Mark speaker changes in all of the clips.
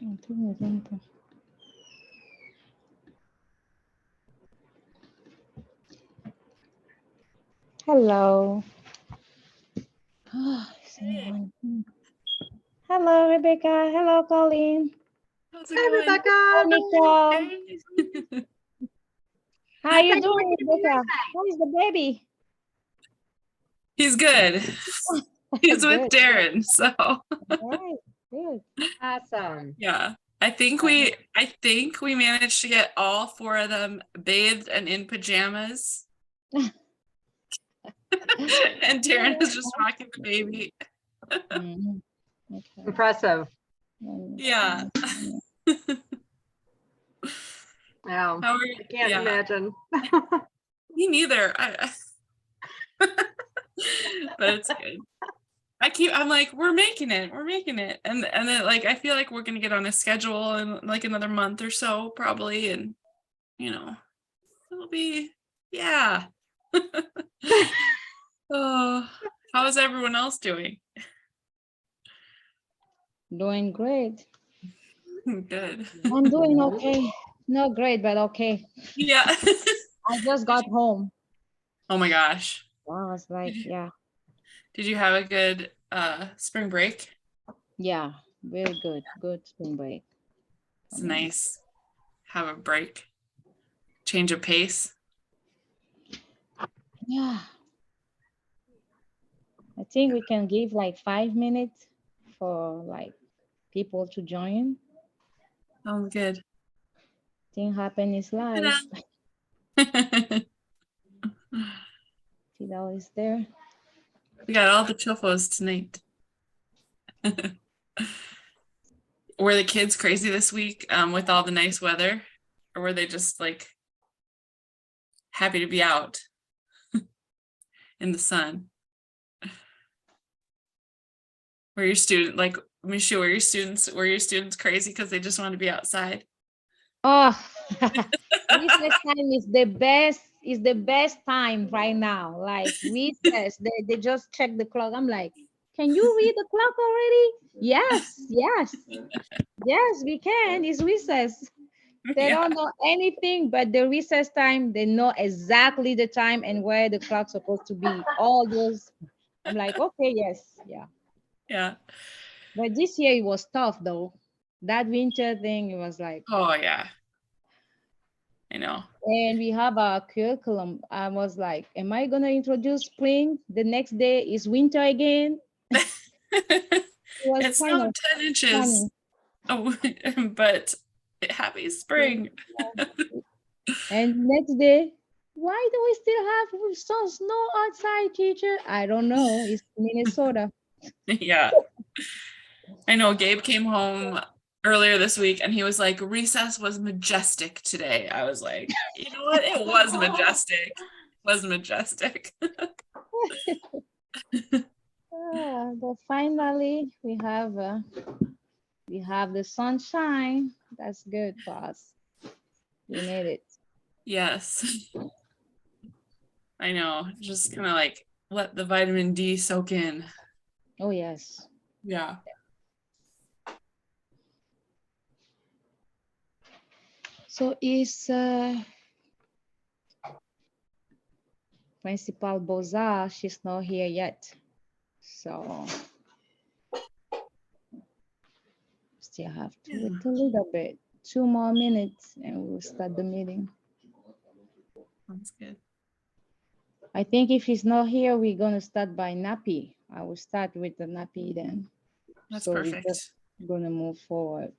Speaker 1: Hello. Is
Speaker 2: Hey,
Speaker 1: anyone? Hello, Rebecca. Hello, Colleen.
Speaker 2: how's it
Speaker 3: Hi,
Speaker 2: going?
Speaker 1: Hi,
Speaker 3: Rebecca.
Speaker 1: Nicole.
Speaker 2: Hey.
Speaker 1: How you
Speaker 3: Thanks for
Speaker 1: doing,
Speaker 3: giving me your
Speaker 1: Rebecca? How is the baby?
Speaker 2: He's good. He's with
Speaker 1: Good.
Speaker 2: Darren, so
Speaker 1: All right. Good.
Speaker 3: Awesome.
Speaker 2: yeah. I think we managed to get all four of them bathed and in pajamas. And Darren is just rocking the baby.
Speaker 1: Mhm. Okay.
Speaker 3: Impressive.
Speaker 2: Yeah.
Speaker 3: Wow.
Speaker 2: How are you?
Speaker 3: I can't
Speaker 2: Yeah.
Speaker 3: imagine.
Speaker 2: Me neither. But it's good. I'm like, we're making it. And then like I feel like we're gonna get on a schedule in like another month or so, probably, and it'll be yeah. Oh, how is everyone else doing?
Speaker 1: Doing great.
Speaker 2: Good.
Speaker 1: I'm doing okay. Not great, but okay.
Speaker 2: Yeah.
Speaker 1: I just got home.
Speaker 2: Oh my gosh.
Speaker 1: I was like, yeah,
Speaker 2: Did you have a good spring break?
Speaker 1: yeah, very good. Good spring break.
Speaker 2: It's nice. Have a break. Change of pace.
Speaker 1: Yeah. I think we can give like 5 minutes for like people to join.
Speaker 2: Sounds good.
Speaker 1: Thing happen is live. Fidel is there.
Speaker 2: We got all the chofos tonight. Were the kids crazy this week with all the nice weather? Or were they just like happy to be out in the sun? Were your student like Mishu, were your students crazy because they just want to be outside?
Speaker 1: Oh, recess time is the best time right now. Like recess, they just check the clock. I'm like, can you read the clock already? Yes, we can. It's recess. They
Speaker 2: Yeah.
Speaker 1: don't know anything but the recess time. They know exactly the time and where the clock's supposed to be. All those. I'm like, okay, yes, yeah.
Speaker 2: Yeah.
Speaker 1: But this year it was tough though. That winter thing, it was like,
Speaker 2: Oh yeah. I know.
Speaker 1: and we have a curriculum. I was like, am I gonna introduce spring? The next day is winter again. It was
Speaker 2: It
Speaker 1: kind
Speaker 2: snowed
Speaker 1: of
Speaker 2: 10 inches.
Speaker 1: funny.
Speaker 2: Oh, but happy spring.
Speaker 1: And next day, why do we still have some snow outside, teacher? I don't know. It's Minnesota.
Speaker 2: Yeah. I know Gabe came home earlier this week and he was like, recess was majestic today. I was like, you know what? It was majestic. It was majestic.
Speaker 1: But finally, we have the sunshine. That's good for us. We need it.
Speaker 2: Yes. I know. Just kind of like let the vitamin D soak in.
Speaker 1: Oh yes.
Speaker 2: Yeah.
Speaker 1: So is Principal Bozar? She's not here yet. So still have to wait a little bit. 2 more minutes and we'll start the meeting.
Speaker 2: Sounds good.
Speaker 1: I think if he's not here, we're gonna start by Nappy. I will start with the Nappy then.
Speaker 2: That's
Speaker 1: So
Speaker 2: perfect.
Speaker 1: we're just gonna move forward.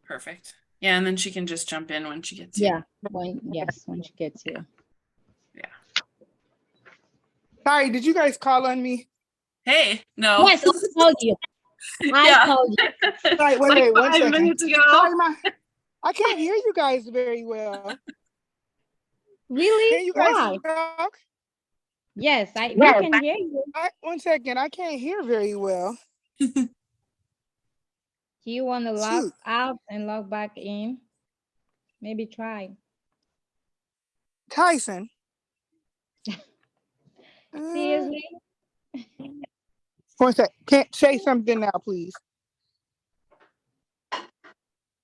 Speaker 2: Perfect. Yeah, and then she can just jump in when she gets
Speaker 1: Yeah,
Speaker 2: here.
Speaker 1: when she gets here.
Speaker 2: Yeah.
Speaker 4: Sorry, did you guys call on me?
Speaker 2: Hey, no.
Speaker 1: Yes, I called you. I called you.
Speaker 4: Sorry, wait,
Speaker 2: Like
Speaker 4: wait, 1
Speaker 2: 5
Speaker 4: second.
Speaker 2: minutes ago.
Speaker 4: Sorry, I can't hear you guys very well.
Speaker 1: Really?
Speaker 4: Can you guys
Speaker 1: Why?
Speaker 4: talk?
Speaker 1: Yes, we can hear you.
Speaker 4: 1 second, I can't hear very well.
Speaker 1: Do you want to log
Speaker 4: Shoot.
Speaker 1: out and log back in? Maybe try.
Speaker 4: Tyson.
Speaker 1: Seriously?
Speaker 4: 1 sec. Can't say something now, please.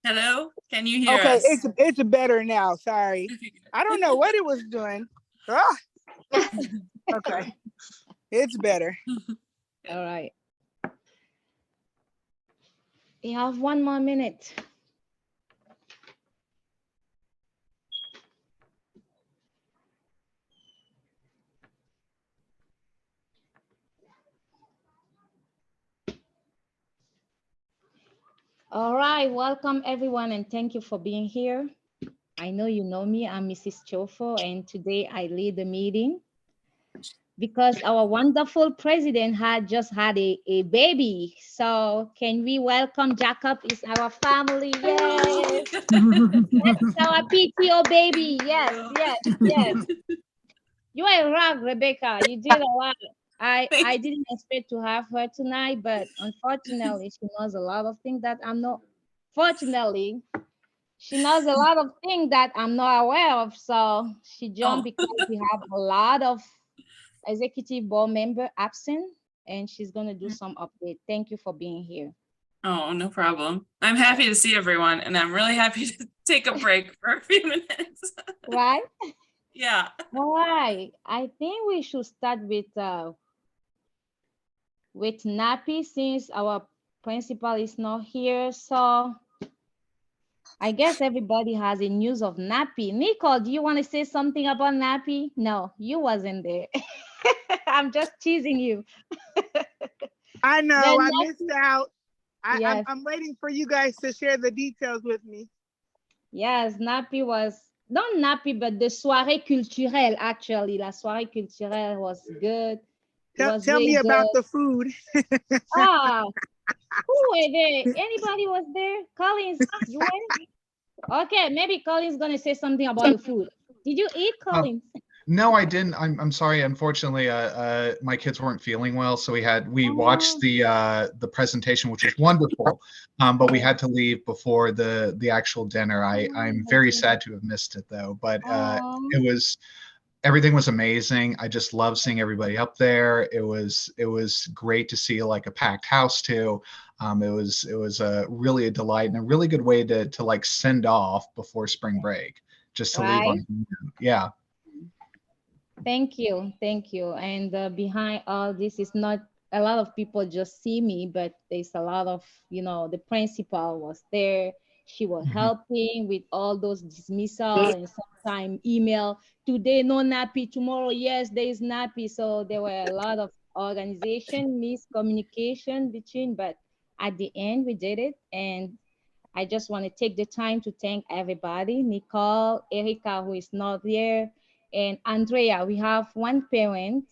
Speaker 2: Hello? Can you hear
Speaker 4: Okay,
Speaker 2: us?
Speaker 4: it's better now. Sorry. I don't know what it was doing. Ah, okay. It's better.
Speaker 1: All right. We have 1 more minute. All right, welcome everyone and thank you for being here. I know you know me, I'm Mrs. Chofo, and today I lead the meeting because our wonderful president had just had a baby. So can we welcome Jacob? Is our family? Yes. That's our PTO baby. Yes, yes, yes. You are a rock, Rebecca. You did a lot. I didn't expect to have her tonight, but unfortunately, she knows a lot of things that I'm not. Fortunately, she knows a lot of things that I'm not aware of. So she jumped because we have a lot of executive board member absent, and she's gonna do some update. Thank you for being here.
Speaker 2: Oh, no problem. I'm happy to see everyone, and I'm really happy to take a break for a few minutes.
Speaker 1: Right?
Speaker 2: Yeah.
Speaker 1: All right. I think we should start with Nappy since our principal is not here. So I guess everybody has a news of Nappy. Nicole, do you want to say something about Nappy? No, you wasn't there. I'm just teasing you.
Speaker 4: I know
Speaker 1: Then
Speaker 4: I missed out.
Speaker 1: Yes.
Speaker 4: I'm waiting for you guys to share the details with me.
Speaker 1: Yes, Nappy was, not Nappy, but the soirée culturelle, actually. La soirée culturelle was good. It was
Speaker 4: Tell me
Speaker 1: really
Speaker 4: about
Speaker 1: good.
Speaker 4: the food.
Speaker 1: Ah, who were there? Anybody was there? Collins, you were? Okay, maybe Collins gonna say something about the food. Did you eat, Collins?
Speaker 5: No, I didn't. I'm sorry. Unfortunately, my kids weren't feeling well, so we watched the presentation, which was wonderful. But we had to leave before the actual dinner. I'm very sad to have missed it though. But everything was amazing. I just love seeing everybody up there. It was great to see like a packed house too. It was really a delight and a really good way to like send off before spring break, just to leave on. Yeah.
Speaker 1: Thank you. Thank you. And behind all this is not a lot of people just see me, but there's a lot of, the principal was there. She was helping with all those dismissal and sometimes email. Today, no nappy. Tomorrow, yes, there is nappy. So there were a lot of organization, miscommunication between, but at the end, we did it. And I just want to take the time to thank everybody, Nicole, Erica, who is not here, and Andrea. We have one parent,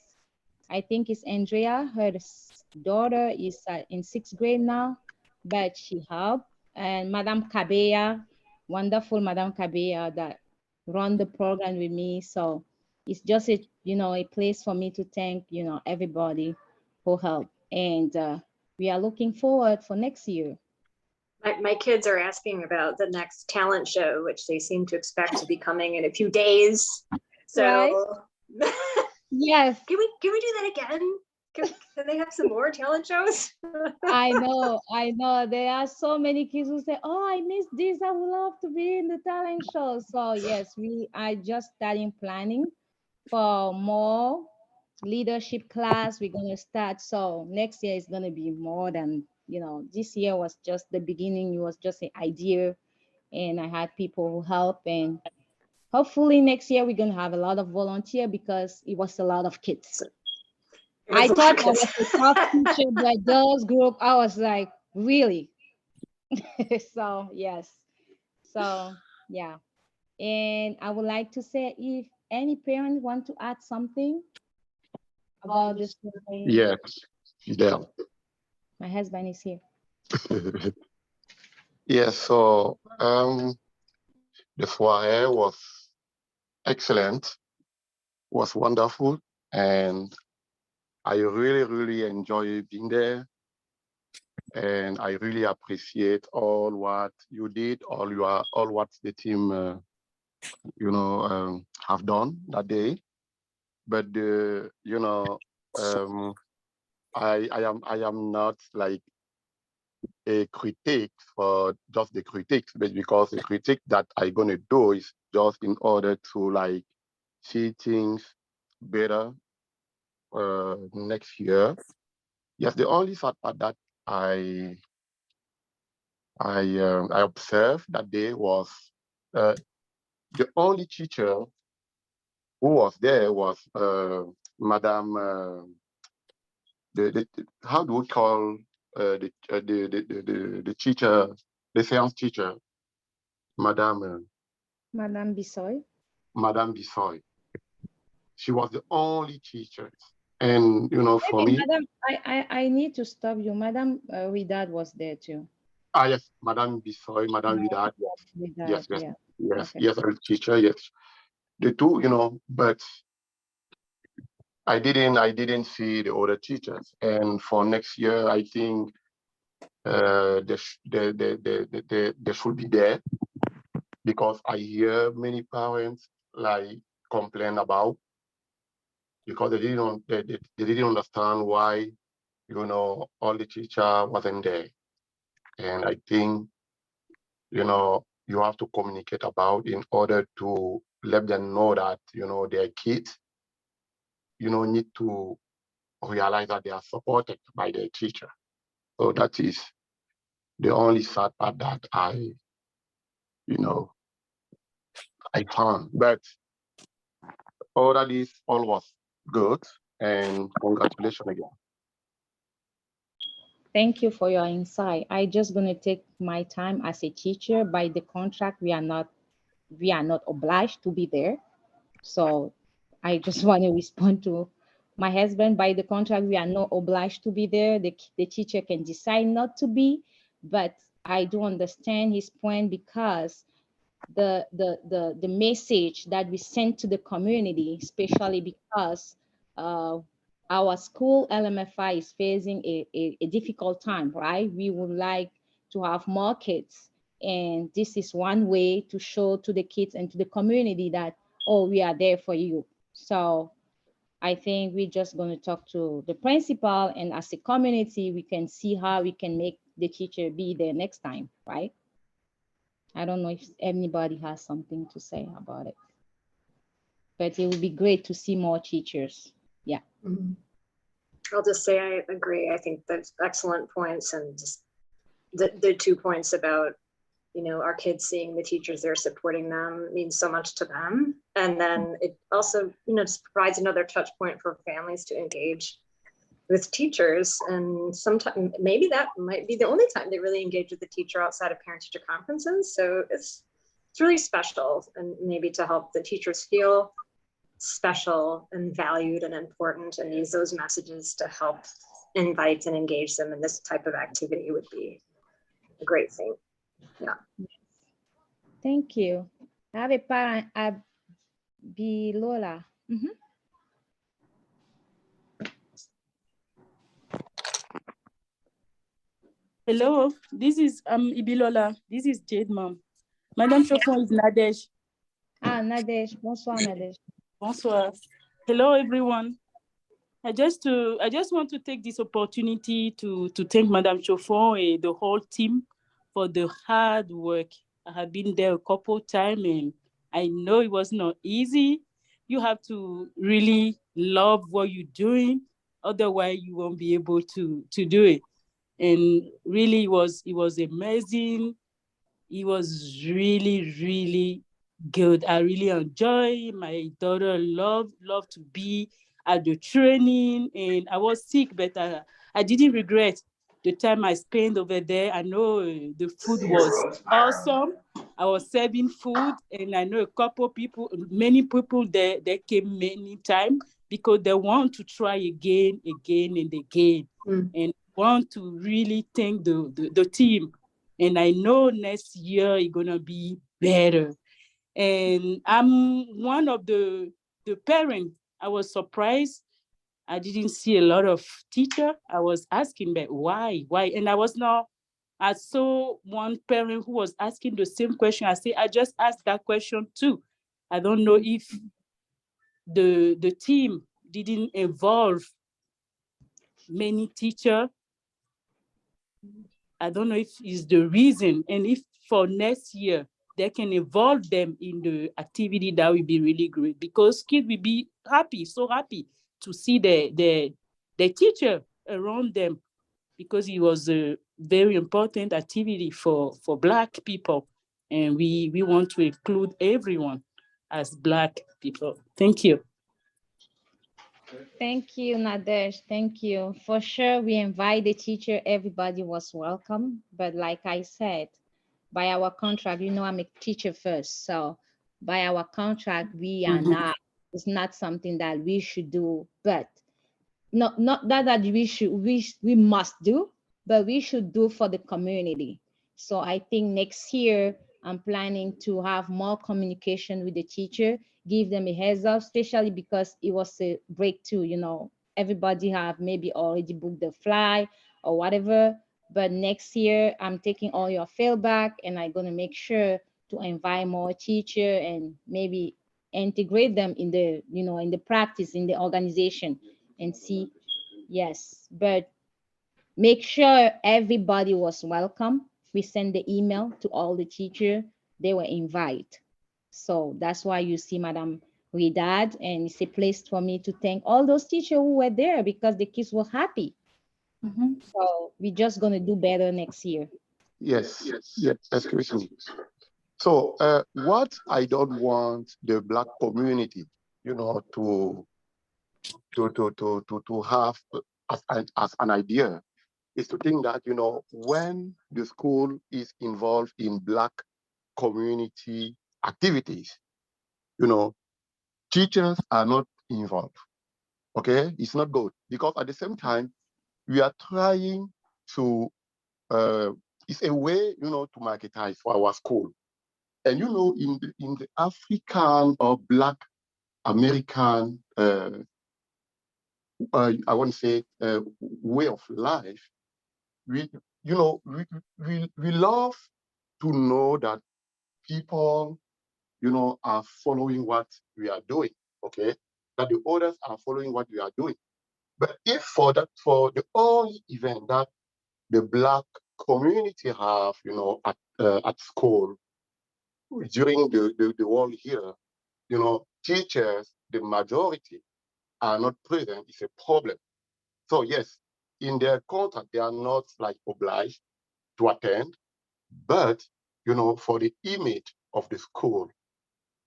Speaker 1: I think it's Andrea. Her daughter is in 6th grade now, but she helped. And Madame Cabella, wonderful Madame Cabella that run the program with me. So it's just a place for me to thank, everybody who helped. And we are looking forward for next year.
Speaker 3: My kids are asking about the next talent show, which they seem to expect to be coming in a few days. So
Speaker 1: right? Yes.
Speaker 3: Can we do that again? Can they have some more talent shows?
Speaker 1: I know. There are so many kids who say, "Oh, I missed this. I would love to be in the talent show." So yes, we are just starting planning for more leadership class. We're gonna start. So next year is gonna be more than, this year was just the beginning. It was just an idea, and I had people who help, and hopefully next year we're gonna have a lot of volunteer because it was a lot of kids. I thought I was a tough teacher, but those group, I was like, really? So yes. So yeah. And I would like to say if any parent want to add something about this.
Speaker 6: Yes, yeah.
Speaker 1: My husband is here.
Speaker 6: Yes, so the soirée was excellent, was wonderful, and I really, really enjoy being there. And I really appreciate all what you did, all what the team, have done that day. But I am not like a critique for just the critiques, but because the critique that I'm gonna do is just in order to like see things better next year. Yes, the only sad part that I observed that day was the only teacher who was there was Madame. How do we call the teacher, the science teacher, Madame
Speaker 1: Madame Bissoy.
Speaker 6: Madame Bissoy. She was the only teacher, and you know, for
Speaker 1: Okay,
Speaker 6: me,
Speaker 1: Madam, I need to stop you. Madam Widad was there too.
Speaker 6: yes, Madame Bissoy, Madame Vidal,
Speaker 1: Widad,
Speaker 6: yes,
Speaker 1: yeah.
Speaker 6: yes,
Speaker 1: Okay.
Speaker 6: yes, I'm a teacher, yes, the two, you know, but I didn't see the other teachers, and for next year, I think they should be there because I hear many parents like complain about because they didn't understand why you know all the teacher wasn't there, and I think you know you have to communicate about in order to let them know that you know their kids you know need to realize that they are supported by their teacher. So that is the only sad part that you know I found, but all of this all was good, and congratulations again.
Speaker 1: Thank you for your insight. I just gonna take my time as a teacher. By the contract, we are not obliged to be there. So I just want to respond to my husband. By the contract, we are not obliged to be there. The teacher can decide not to be, but I do understand his point because the message that we send to the community, especially because our school LMFI is facing a difficult time, right? We would like to have more kids. And this is one way to show to the kids and to the community that, oh, we are there for you. So I think we're just going to talk to the principal, and as a community, we can see how we can make the teacher be there next time, right? I don't know if anybody has something to say about it, but it would be great to see more teachers. Yeah.
Speaker 3: Mhm. I'll just say I agree. I think that's excellent points, and just the 2 points about you know our kids seeing the teachers there supporting them means so much to them, and then it also you know just provides another touch point for families to engage with teachers, and sometimes maybe that might be the only time they really engage with the teacher outside of parent-teacher conferences. So it's really special, and maybe to help the teachers feel special and valued and important, and use those messages to help invite and engage them in this type of activity would be a great thing. Yeah.
Speaker 1: Thank you. I have a parent at Bilola.
Speaker 7: Hello, this is Ibilola. This is Jade Mom. Madame Chofon is Nadej.
Speaker 1: Ah, Nadesh. Bonsoir, Nadesh.
Speaker 7: Bonsoir. Hello, everyone. I just want to take this opportunity to thank Madame Chofon and the whole team for the hard work. I have been there a couple times, and I know it was not easy. You have to really love what you're doing, otherwise you won't be able to do it. And really, it was amazing. It was really, really good. I really enjoy. My daughter loved to be at the training, and I was sick, but I didn't regret the time I spent over there. I know the food was awesome. I was serving food, and I know many people there came many times because they want to try again and again. And want to really thank the team. And I know next year it's gonna be better. And I'm one of the parents. I was surprised. I didn't see a lot of teacher. I was asking, but why? And I saw one parent who was asking the same question. I say, I just asked that question too. I don't know if the team didn't involve many teachers. I don't know if it's the reason, and if for next year they can involve them in the activity, that would be really great, because kids will be happy, so happy to see the teacher around them, because it was a very important activity for Black people, and we want to include everyone as Black people. Thank you.
Speaker 1: Thank you, Nadesh. Thank you. For sure, we invite the teacher. Everybody was welcome. But like I said, by our contract, I'm a teacher first. So by our contract, we are not, it's not something that we should do, but not that we must do, but we should do for the community. So I think next year I'm planning to have more communication with the teacher, give them a heads up, especially because it was a breakthrough. Everybody have maybe already booked the fly or whatever. But next year I'm taking all your feedback and I'm gonna make sure to invite more teacher and maybe integrate them in the in the practice in the organization and see. Yes, but make sure everybody was welcome. We send the email to all the teachers. They were invited. So that's why you see Madam Widad, and it's a place for me to thank all those teachers who were there because the kids were happy. So we're just going to do better next year.
Speaker 6: Yes, yes, excuse me. So what I don't want the Black community, to have as an idea is to think that, when the school is involved in Black community activities, teachers are not involved. Okay, it's not good, because at the same time we are trying to it's a way, to marketize for our school. And in the African or Black American I want to say way of life, we love to know that people are following what we are doing, okay, that the others are following what we are doing. But if for the only event that the Black community have, at school during the whole year, teachers, the majority are not present, is a problem. So yes, in their contract, they are not like obliged to attend, but for the image of the school,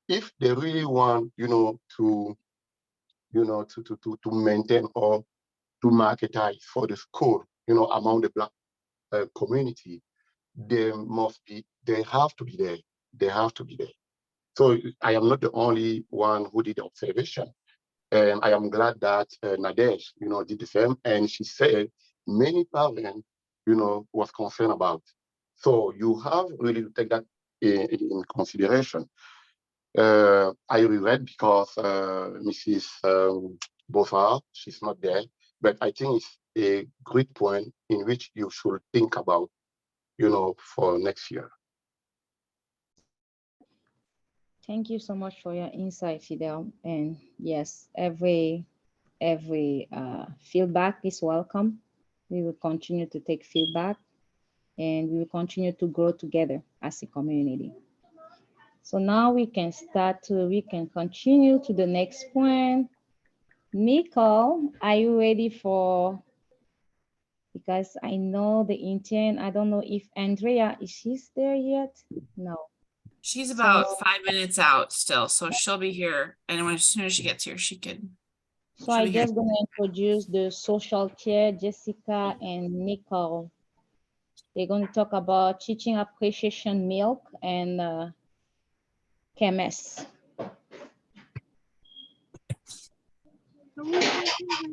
Speaker 6: if they really want, to maintain or to marketize for the school, among the Black community, they have to be there. They have to be there. So I am not the only one who did the observation. And I am glad that Nadesh, did the same. And she said many parents, was concerned about. So you have really to take that in consideration. I regret because Mrs. Bothard, she's not there, but I think it's a great point in which you should think about, for next year.
Speaker 1: Thank you so much for your insight, Fidel. And yes, every feedback is welcome. We will continue to take feedback and we will continue to grow together as a community. So now we can continue to the next point. Nicole, are you ready for, because I know the intern, I don't know if Andrea, is she there yet? No.
Speaker 2: She's about 5 minutes out still, so she'll be here. And as soon as she gets here, she can.
Speaker 1: So I'm just going to introduce the social chair, Jessica and Nicole. They're going to talk about teaching appreciation milk and KMS.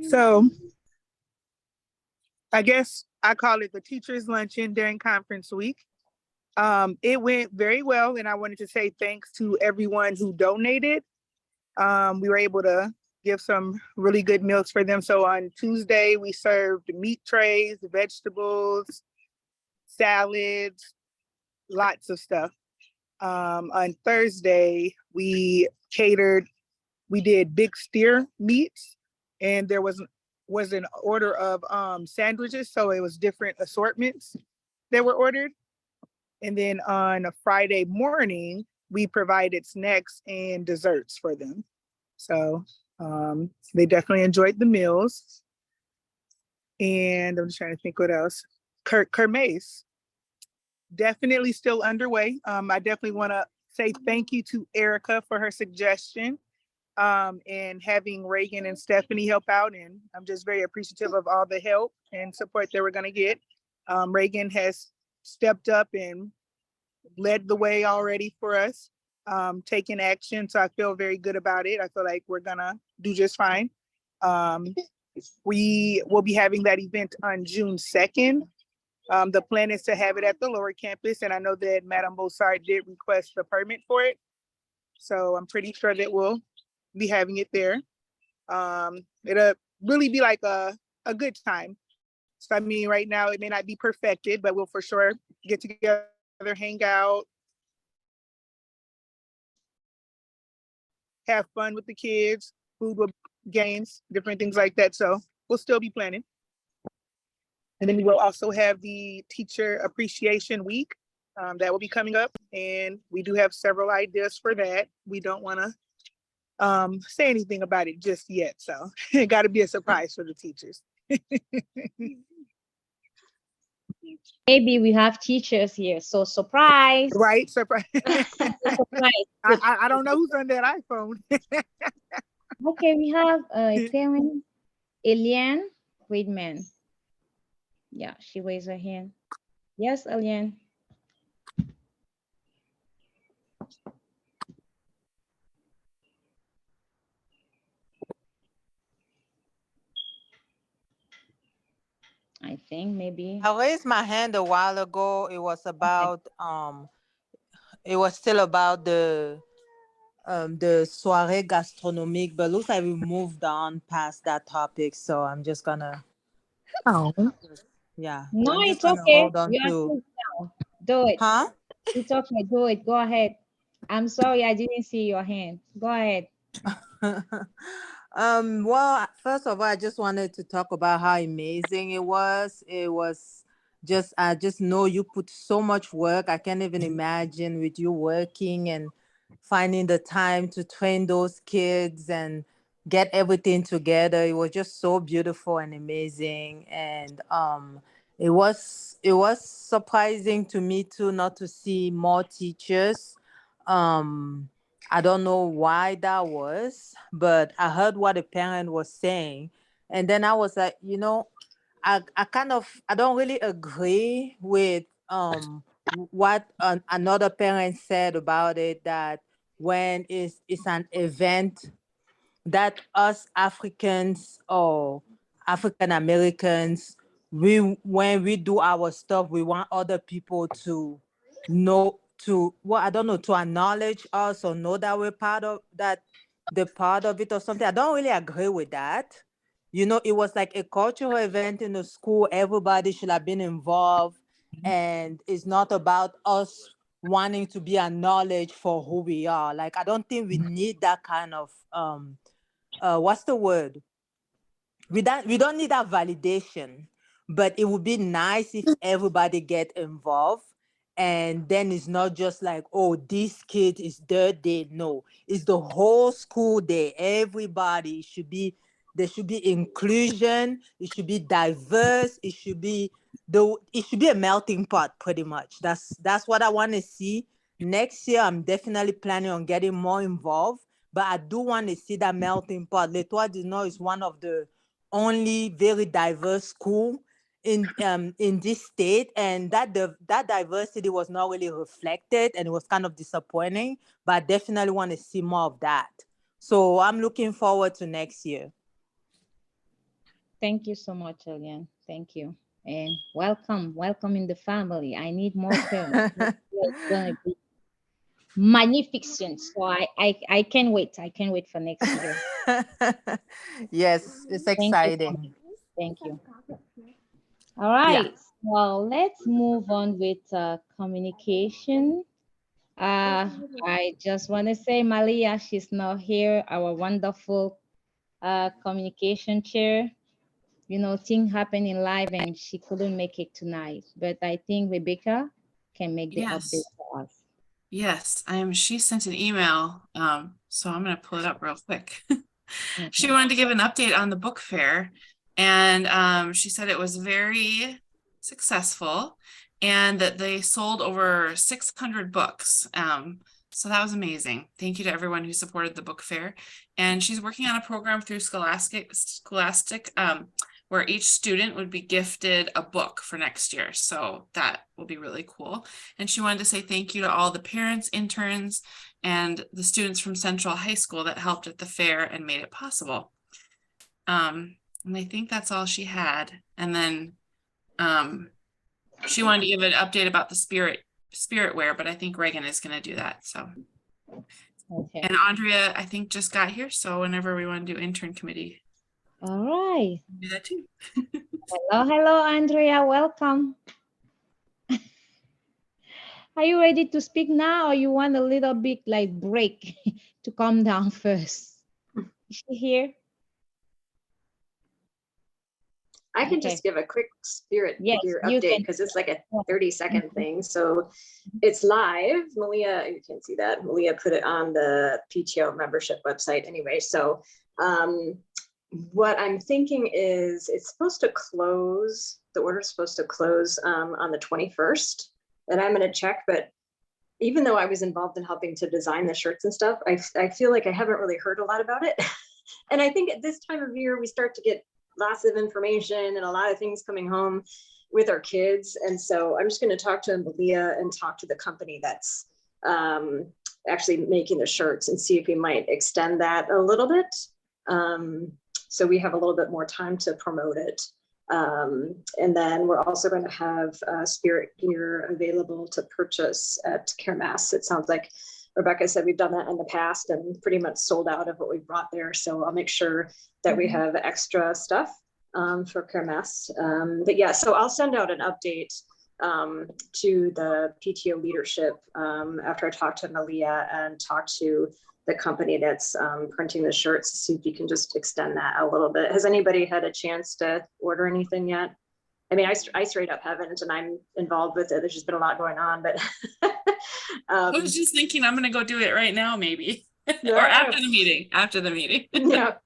Speaker 4: So I guess I call it the teacher's luncheon during conference week. It went very well, and I wanted to say thanks to everyone who donated. We were able to give some really good meals for them. So on Tuesday, we served meat trays, vegetables, salads, lots of stuff. On Thursday, we did big steer meats, and there was an order of sandwiches, so it was different assortments. that were ordered. And then on a Friday morning, we provided snacks and desserts for them. So they definitely enjoyed the meals. And I'm just trying to think what else. Kermesse, definitely still underway. I definitely want to say thank you to Erica for her suggestion and having Reagan and Stephanie help out. And I'm just very appreciative of all the help and support that we're going to get. Reagan has stepped up and led the way already for us, taking action. So I feel very good about it. I feel like we're going to do just fine. We will be having that event on June 2nd. The plan is to have it at the lower campus, and I know that Madame Bossard did request the permit for it. So I'm pretty sure that we'll be having it there. It'll really be like a good time. So I mean, right now it may not be perfected, but we'll for sure get together, hang out, have fun with the kids, food with games, different things like that. So we'll still be planning. And then we will also have the Teacher Appreciation Week that will be coming up. And we do have several ideas for that. We don't want to say anything about it just yet. So it got to be a surprise for the teachers.
Speaker 1: Maybe we have teachers here, so surprise.
Speaker 4: Right? Surprise.
Speaker 1: Surprise.
Speaker 4: I don't know who's on that iPhone.
Speaker 1: Okay, we have a parent, Eliane Friedman. Yeah, she raised her hand. Yes, Eliane. I think maybe.
Speaker 8: I raised my hand a while ago. It was about it was still about the soirée gastronomique, but looks like we moved on past that topic. So I'm just gonna yeah.
Speaker 1: No,
Speaker 8: I'm just
Speaker 1: it's
Speaker 8: gonna
Speaker 1: okay.
Speaker 8: hold on
Speaker 1: You are
Speaker 8: to
Speaker 1: good now. Do it.
Speaker 8: huh?
Speaker 1: It's okay. Do it. Go ahead. I'm sorry, I didn't see your hand. Go ahead.
Speaker 8: Well, first of all, I just wanted to talk about how amazing it was. It was just, I just know you put so much work. I can't even imagine with you working and finding the time to train those kids and get everything together. It was just so beautiful and amazing. And it was surprising to me too not to see more teachers. I don't know why that was, but I heard what a parent was saying. And then I was like, I don't really agree with what another parent said about it, that when it's an event that us Africans or African Americans, when we do our stuff, we want other people to know, I don't know, to acknowledge us or know that we're part of that, the part of it or something. I don't really agree with that. It was like a cultural event in the school. Everybody should have been involved, and it's not about us wanting to be acknowledged for who we are. Like, I don't think we need that kind of what's the word? We don't need that validation, but it would be nice if everybody get involved. And then it's not just like, oh, this kid is their day. No, it's the whole school day. Everybody there should be inclusion. It should be diverse. It should be a melting pot, pretty much. That's what I want to see. Next year, I'm definitely planning on getting more involved, but I do want to see that melting pot. L'Etoile du Nord is one of the only very diverse school in this state, and that diversity was not really reflected, and it was kind of disappointing. But I definitely want to see more of that. So I'm looking forward to next year.
Speaker 1: Thank you so much, Eliane. Thank you. And welcome in the family. I need more parents. It's gonna be magnificent. So I can't wait. I can't wait for next year.
Speaker 8: Yes, it's exciting.
Speaker 1: Thank you. All right. Well, let's move on with communication. I just want to say, Malia, she's not here, our wonderful communication chair. you know, thing happened in life and she couldn't make it tonight. But I think Rebecca can make the
Speaker 2: Yes.
Speaker 1: update for us.
Speaker 2: Yes, she sent an email. So I'm gonna pull it up real quick. She
Speaker 1: Okay.
Speaker 2: wanted to give an update on the book fair, and she said it was very successful and that they sold over 600 books. So that was amazing. Thank you to everyone who supported the book fair. And she's working on a program through Scholastic, where each student would be gifted a book for next year. So that will be really cool. And she wanted to say thank you to all the parents, interns, and the students from Central High School that helped at the fair and made it possible. And I think that's all she had. And then she wanted to give an update about the spirit wear, but I think Reagan is going to do that. So,
Speaker 1: Okay.
Speaker 2: and Andrea, I think just got here. So whenever we want to do intern committee,
Speaker 1: All right.
Speaker 2: do that too.
Speaker 1: Hello, Andrea. Welcome. Are you ready to speak now, or you want a little bit like break to calm down first? Is she here?
Speaker 3: I can
Speaker 1: Okay.
Speaker 3: just give a quick spirit
Speaker 1: Yes,
Speaker 3: gear
Speaker 1: you
Speaker 3: update
Speaker 1: can.
Speaker 3: because it's like a 30-second thing. So it's live. Malia, you can see that. Malia put it on the PTO membership website anyway. So what I'm thinking is it's supposed to close, the order's supposed to close on the 21st. And I'm going to check, but even though I was involved in helping to design the shirts and stuff, I feel like I haven't really heard a lot about it. And I think at this time of year, we start to get lots of information and a lot of things coming home with our kids. And so I'm just going to talk to Malia and talk to the company that's actually making the shirts and see if we might extend that a little bit. So we have a little bit more time to promote it. And then we're also going to have spirit gear available to purchase at Kermesse. It sounds like Rebecca said we've done that in the past and pretty much sold out of what we brought there. So I'll make sure that we have extra stuff for Kermesse. But yeah, so I'll send out an update to the PTO leadership after I talk to Malia and talk to the company that's printing the shirts to see if you can just extend that a little bit. Has anybody had a chance to order anything yet? I mean, I straight up haven't, and I'm involved with it. There's just been a lot going on, but
Speaker 2: I was just thinking I'm going to go do it right now, maybe, or
Speaker 3: Yeah.
Speaker 2: after the meeting.
Speaker 3: Yeah.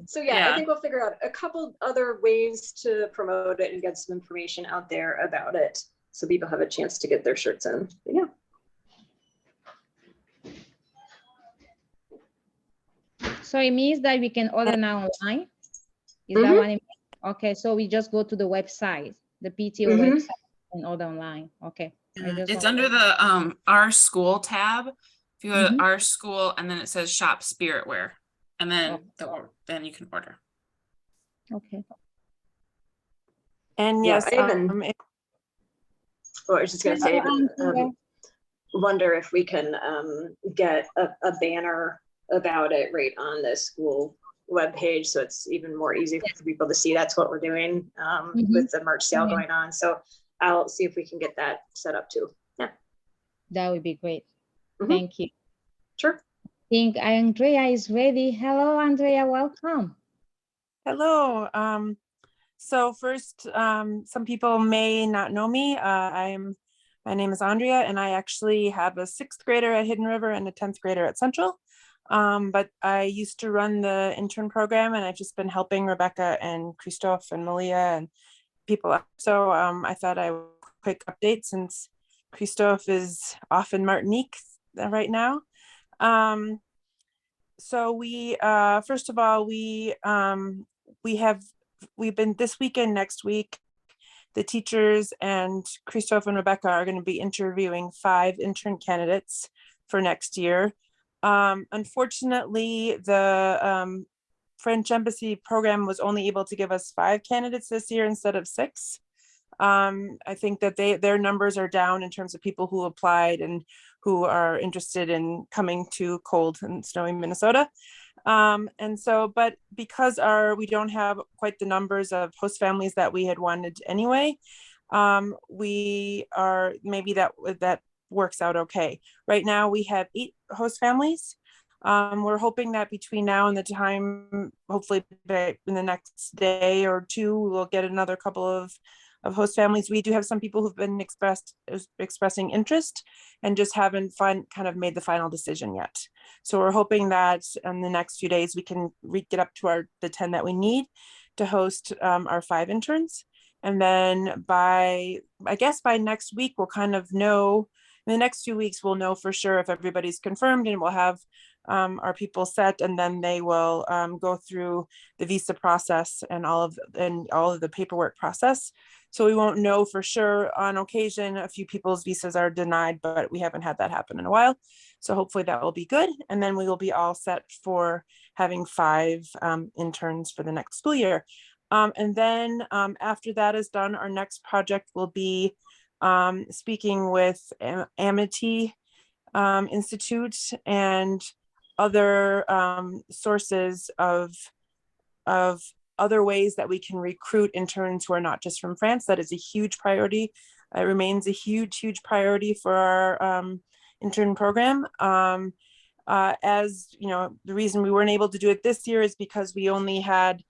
Speaker 3: So yeah,
Speaker 2: Yeah.
Speaker 3: I think we'll figure out a couple other ways to promote it and get some information out there about it, so people have a chance to get their shirts in. But yeah.
Speaker 1: So it means that we can order now online? Is that
Speaker 3: Mhm.
Speaker 1: what it means? Okay, so we just go to the website, the PTO
Speaker 3: Mhm.
Speaker 1: website, and order online. Okay. I just
Speaker 2: It's
Speaker 1: wanna-
Speaker 2: under the Our School tab. If you go to
Speaker 1: Mhm.
Speaker 2: Our School and then it says Shop Spirit Wear, and then
Speaker 1: Oh.
Speaker 2: then you can order.
Speaker 1: Okay.
Speaker 9: And
Speaker 3: Yeah,
Speaker 9: yes,
Speaker 3: I even- I was just gonna say,
Speaker 1: Andrea.
Speaker 3: wonder if we can get a banner about it right on the school webpage, so it's even more easy for people to see that's what we're doing with the merch sale
Speaker 1: Yeah.
Speaker 3: going on. So I'll see if we can get that set up too. Yeah,
Speaker 1: That would be great.
Speaker 3: Mhm.
Speaker 1: Thank you.
Speaker 3: sure.
Speaker 1: I think Andrea is ready. Hello, Andrea, welcome.
Speaker 9: hello. So first, some people may not know me. My name is Andrea, and I actually have a 6th grader at Hidden River and a 10th grader at Central. But I used to run the intern program, and I've just been helping Rebecca and Christophe and Malia and people. So I thought I would quick update since Christophe is off in Martinique right now. So we, first of all, we've been this weekend, next week, the teachers and Christophe and Rebecca are going to be interviewing 5 intern candidates for next year. Unfortunately, the French Embassy program was only able to give us 5 candidates this year instead of 6. I think that their numbers are down in terms of people who applied and who are interested in coming to cold and snowy Minnesota. And so, but because we don't have quite the numbers of host families that we had wanted anyway, we are, maybe that works out okay. Right now we have 8 host families. We're hoping that between now and the time, hopefully in the next day or two, we'll get another couple of host families. We do have some people who've been expressing interest and just haven't kind of made the final decision yet. So we're hoping that in the next few days we can get up to the 10 that we need to host our 5 interns. And then I guess by next week, we'll kind of know, in the next few weeks, we'll know for sure if everybody's confirmed, and we'll have our people set, and then they will go through the visa process and all of the paperwork process. So we won't know for sure. On occasion, a few people's visas are denied, but we haven't had that happen in a while. So hopefully that will be good. And then we will be all set for having 5 interns for the next school year. And then after that is done, our next project will be speaking with Amity Institute and other sources of other ways that we can recruit interns who are not just from France. That is a huge priority. It remains a huge, huge priority for our intern program. As you know, the reason we weren't able to do it this year is because we only had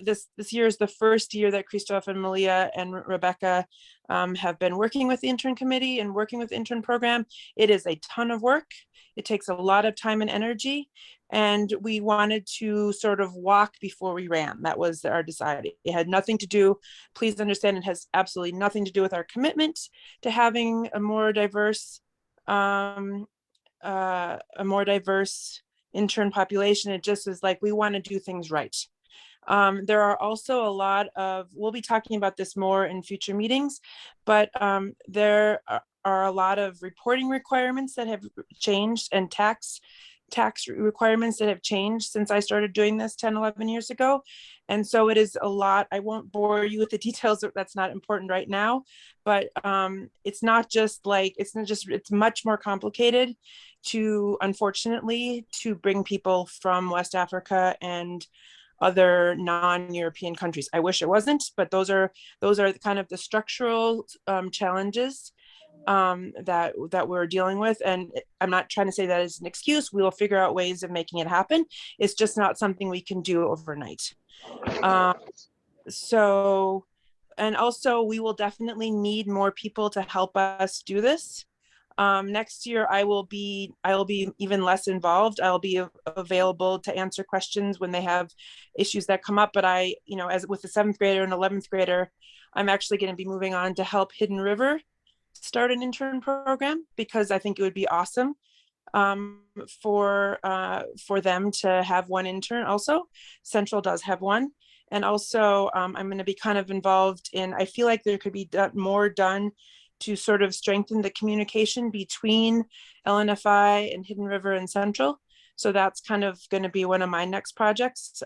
Speaker 9: this year is the first year that Christophe and Malia and Rebecca have been working with the intern committee and working with the intern program. It is a ton of work. It takes a lot of time and energy, and we wanted to sort of walk before we ran. That was our deciding. It had nothing to do, please understand, it has absolutely nothing to do with our commitment to having a more diverse intern population. It just is like, we want to do things right. There are also a lot of, we'll be talking about this more in future meetings, but there are a lot of reporting requirements that have changed, and tax requirements that have changed since I started doing this 10, 11 years ago. And so it is a lot. I won't bore you with the details. That's not important right now, but it's not just like, it's much more complicated to, unfortunately, to bring people from West Africa and other non-European countries. I wish it wasn't, but those are kind of the structural challenges that we're dealing with. And I'm not trying to say that as an excuse. We will figure out ways of making it happen. It's just not something we can do overnight. So, and also we will definitely need more people to help us do this. Next year, I will be even less involved. I'll be available to answer questions when they have issues that come up. But as with the 7th grader and 11th grader, I'm actually going to be moving on to help Hidden River start an intern program, because I think it would be awesome for them to have one intern. Also, Central does have one. And also I'm going to be kind of involved in, I feel like there could be more done to sort of strengthen the communication between LNFI and Hidden River and Central. So that's kind of going to be one of my next projects.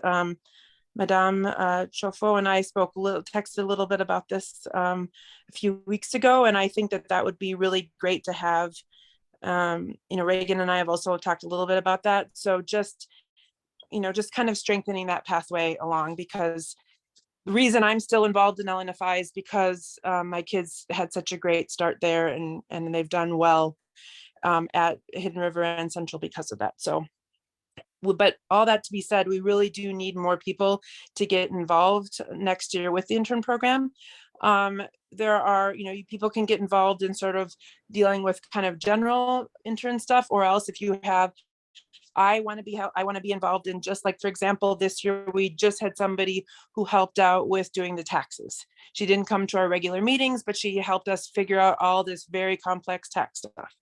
Speaker 9: Madame Chauffeau and I texted a little bit about this a few weeks ago, and I think that would be really great to have. Reagan and I have also talked a little bit about that. So just kind of strengthening that pathway along, because the reason I'm still involved in LNFI is because my kids had such a great start there, and they've done well at Hidden River and Central because of that. So, but all that to be said, we really do need more people to get involved next year with the intern program. There are, people can get involved in sort of dealing with kind of general intern stuff, or else if you have, I want to be involved in, just like, for example, this year we just had somebody who helped out with doing the taxes. She didn't come to our regular meetings, but she helped us figure out all this very complex tax stuff.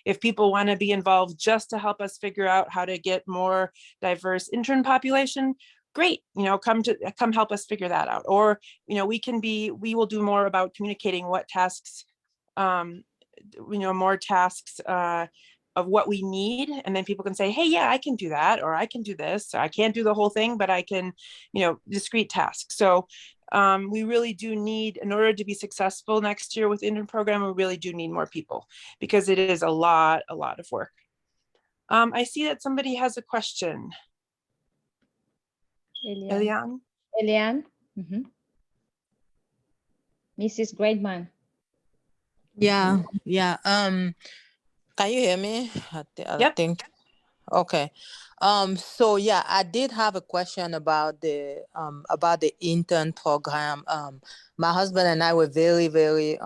Speaker 9: If people want to be involved just to help us figure out how to get more diverse intern population, great, come help us figure that out. Or, we will do more about communicating what tasks, more tasks, of what we need, and then people can say, hey, yeah, I can do that, or I can do this. So I can't do the whole thing, but I can, discrete tasks. So we really do need, in order to be successful next year with the intern program, we really do need more people, because it is a lot of work. I see that somebody has a question. Eliane?
Speaker 1: Mm-hmm. Mrs. Greatman.
Speaker 8: Yeah. Can you hear me? I
Speaker 9: Yep.
Speaker 8: think. Okay. So yeah, I did have a question about the intern program. My husband and I were very, very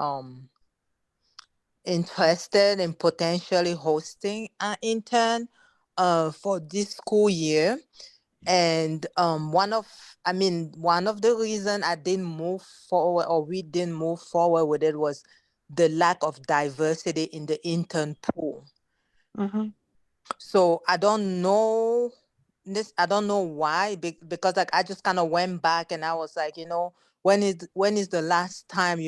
Speaker 8: interested in potentially hosting an intern for this school year. And one of the reason I didn't move forward, or we didn't move forward with it, was the lack of diversity in the intern pool.
Speaker 9: Mm-hmm.
Speaker 8: So I don't know why, because like I just kind of went back and I was like, when is the last time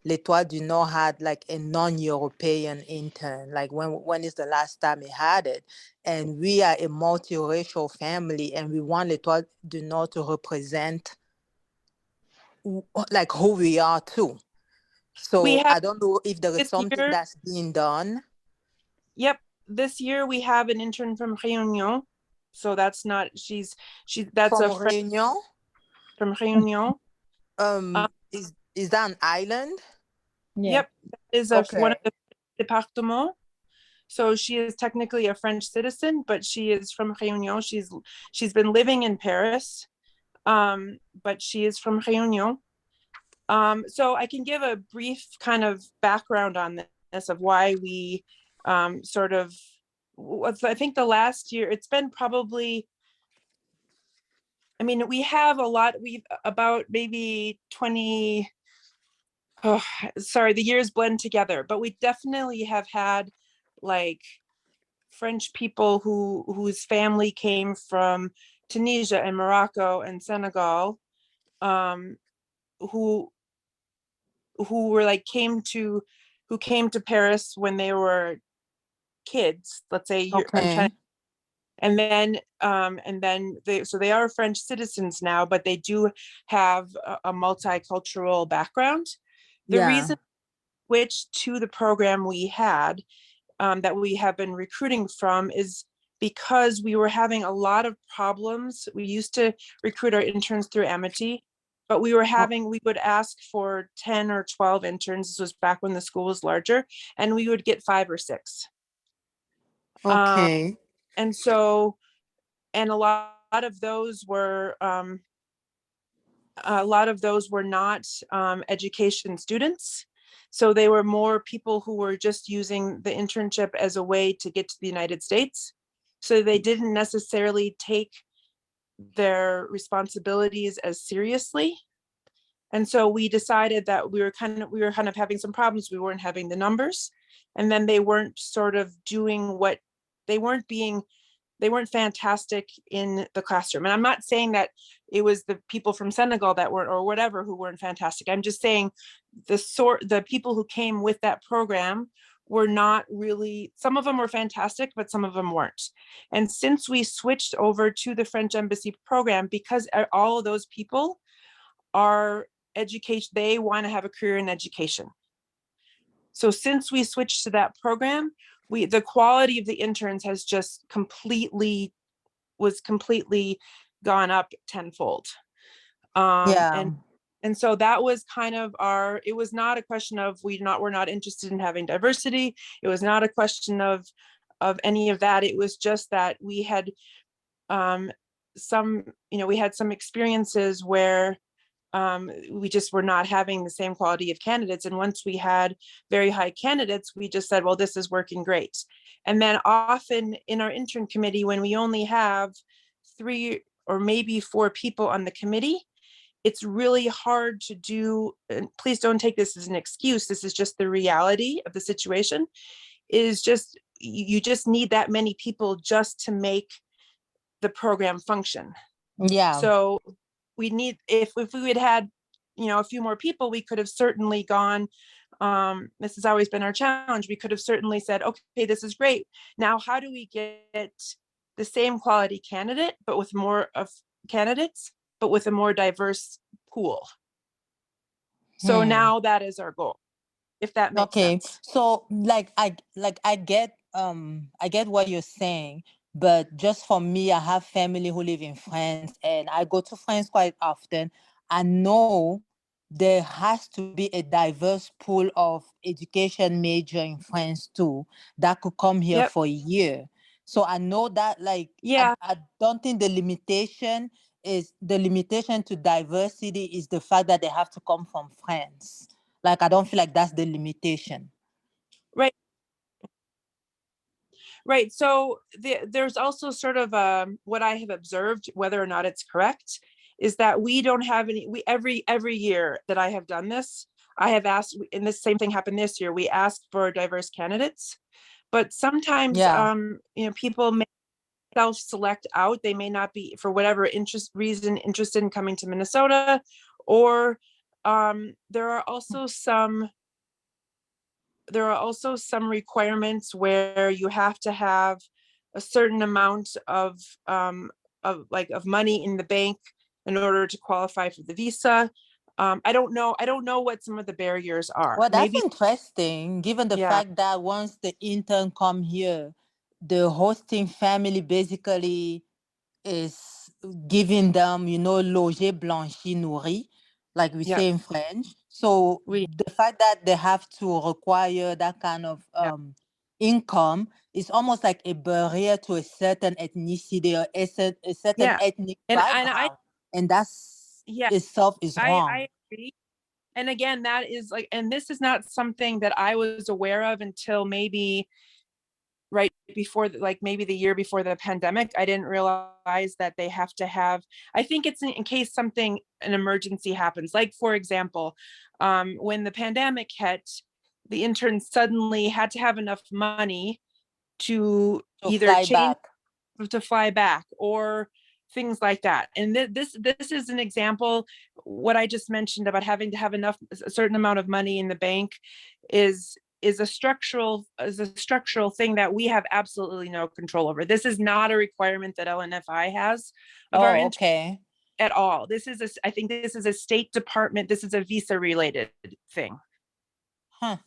Speaker 8: L'Etoile du Nord had like a non-European intern? Like when is the last time it had it? And we are a multiracial family and we want L'Etoile du Nord to represent like who we are too.
Speaker 9: We
Speaker 8: So
Speaker 9: have
Speaker 8: I don't know if there is
Speaker 9: this
Speaker 8: something
Speaker 9: year.
Speaker 8: that's being done.
Speaker 9: Yep. This year we have an intern from Réunion. So that's not, that's a
Speaker 8: From
Speaker 9: friend
Speaker 8: Réunion.
Speaker 9: from Réunion.
Speaker 8: Is that an island?
Speaker 1: Yeah.
Speaker 9: Yep. That is one of
Speaker 8: Okay.
Speaker 9: the départements. So she is technically a French citizen, but she is from Réunion. She's been living in Paris, but she is from Réunion. So I can give a brief kind of background on this of why we sort of, I think the last year, it's been probably, I mean, we have a lot, we've about maybe 20, oh, sorry, the years blend together, but we definitely have had like French people whose family came from Tunisia and Morocco and Senegal, who were like who came to Paris when they were kids. Let's say I'm trying,
Speaker 8: Okay.
Speaker 9: and then they are French citizens now, but they do have a multicultural background. The
Speaker 8: Yeah.
Speaker 9: reason which to the program we had that we have been recruiting from is because we were having a lot of problems. We used to recruit our interns through Amity, but we would ask for 10 or 12 interns. This was back when the school was larger, and we would get 5 or 6.
Speaker 8: Okay.
Speaker 9: And so, and a lot of those were not education students. So they were more people who were just using the internship as a way to get to the United States. So they didn't necessarily take their responsibilities as seriously. And so we decided that we were kind of having some problems. We weren't having the numbers, and then they weren't sort of doing what they weren't fantastic in the classroom. And I'm not saying that it was the people from Senegal that weren't, or whatever, who weren't fantastic. I'm just saying the people who came with that program were not really, some of them were fantastic, but some of them weren't. And since we switched over to the French Embassy program, because all of those people are education, they want to have a career in education. So since we switched to that program, the quality of the interns has just completely gone up tenfold.
Speaker 8: Yeah.
Speaker 9: And so that was kind of it was not a question of we're not interested in having diversity. It was not a question of any of that. It was just that we had we had some experiences where we just were not having the same quality of candidates. And once we had very high candidates, we just said, well, this is working great. And then often in our intern committee, when we only have 3 or maybe 4 people on the committee, it's really hard to do, and please don't take this as an excuse, this is just the reality of the situation, is just, you just need that many people just to make the program function.
Speaker 8: Yeah.
Speaker 9: So we need, if we had a few more people, we could have certainly gone, this has always been our challenge, we could have certainly said, okay, this is great. Now, how do we get the same quality candidate, but with more of candidates, but with a more diverse pool? So now that is our goal, if that makes sense.
Speaker 8: So I get what you're saying, but just for me, I have family who live in France and I go to France quite often. I know there has to be a diverse pool of education major in France too that could come here
Speaker 9: Yep.
Speaker 8: for a year. So I know that like
Speaker 9: Yeah.
Speaker 8: I don't think the limitation to diversity is the fact that they have to come from France. Like I don't feel like that's the limitation.
Speaker 9: Right. Right. So there's also sort of what I have observed, whether or not it's correct, is that we don't have any. Every year that I have done this, I have asked, and the same thing happened this year. We asked for diverse candidates, but sometimes
Speaker 8: Yeah.
Speaker 9: people may self-select out. They may not be, for whatever reason, interested in coming to Minnesota, or there are also some requirements where you have to have a certain amount of money in the bank in order to qualify for the visa. I don't know what some of the barriers are.
Speaker 8: Well, that's
Speaker 9: Maybe,
Speaker 8: interesting, given the
Speaker 9: yeah,
Speaker 8: fact that once the intern come here, the hosting family basically is giving them, loger, blanchi, nourri, like we
Speaker 9: yeah,
Speaker 8: say in French. So
Speaker 9: we,
Speaker 8: the fact that they have to require that kind of
Speaker 9: yeah,
Speaker 8: income is almost like a barrier to a certain ethnicity or a certain
Speaker 9: yeah,
Speaker 8: ethnic
Speaker 9: and I,
Speaker 8: background, and that's
Speaker 9: yeah,
Speaker 8: itself is wrong.
Speaker 9: I agree. And again, that is like, and this is not something that I was aware of until maybe right before, like maybe the year before the pandemic. I didn't realize that they have to have, I think it's in case an emergency happens. Like, for example, when the pandemic hit, the interns suddenly had to have enough money to
Speaker 8: To
Speaker 9: either
Speaker 8: fly
Speaker 9: change,
Speaker 8: back.
Speaker 9: to fly back, or things like that. And this is an example. What I just mentioned about having to have a certain amount of money in the bank is a structural thing that we have absolutely no control over. This is not a requirement that LNFI has of our
Speaker 8: Oh,
Speaker 9: interns
Speaker 8: okay.
Speaker 9: at all. I think this is a State Department, this is a visa related thing.
Speaker 8: Huh.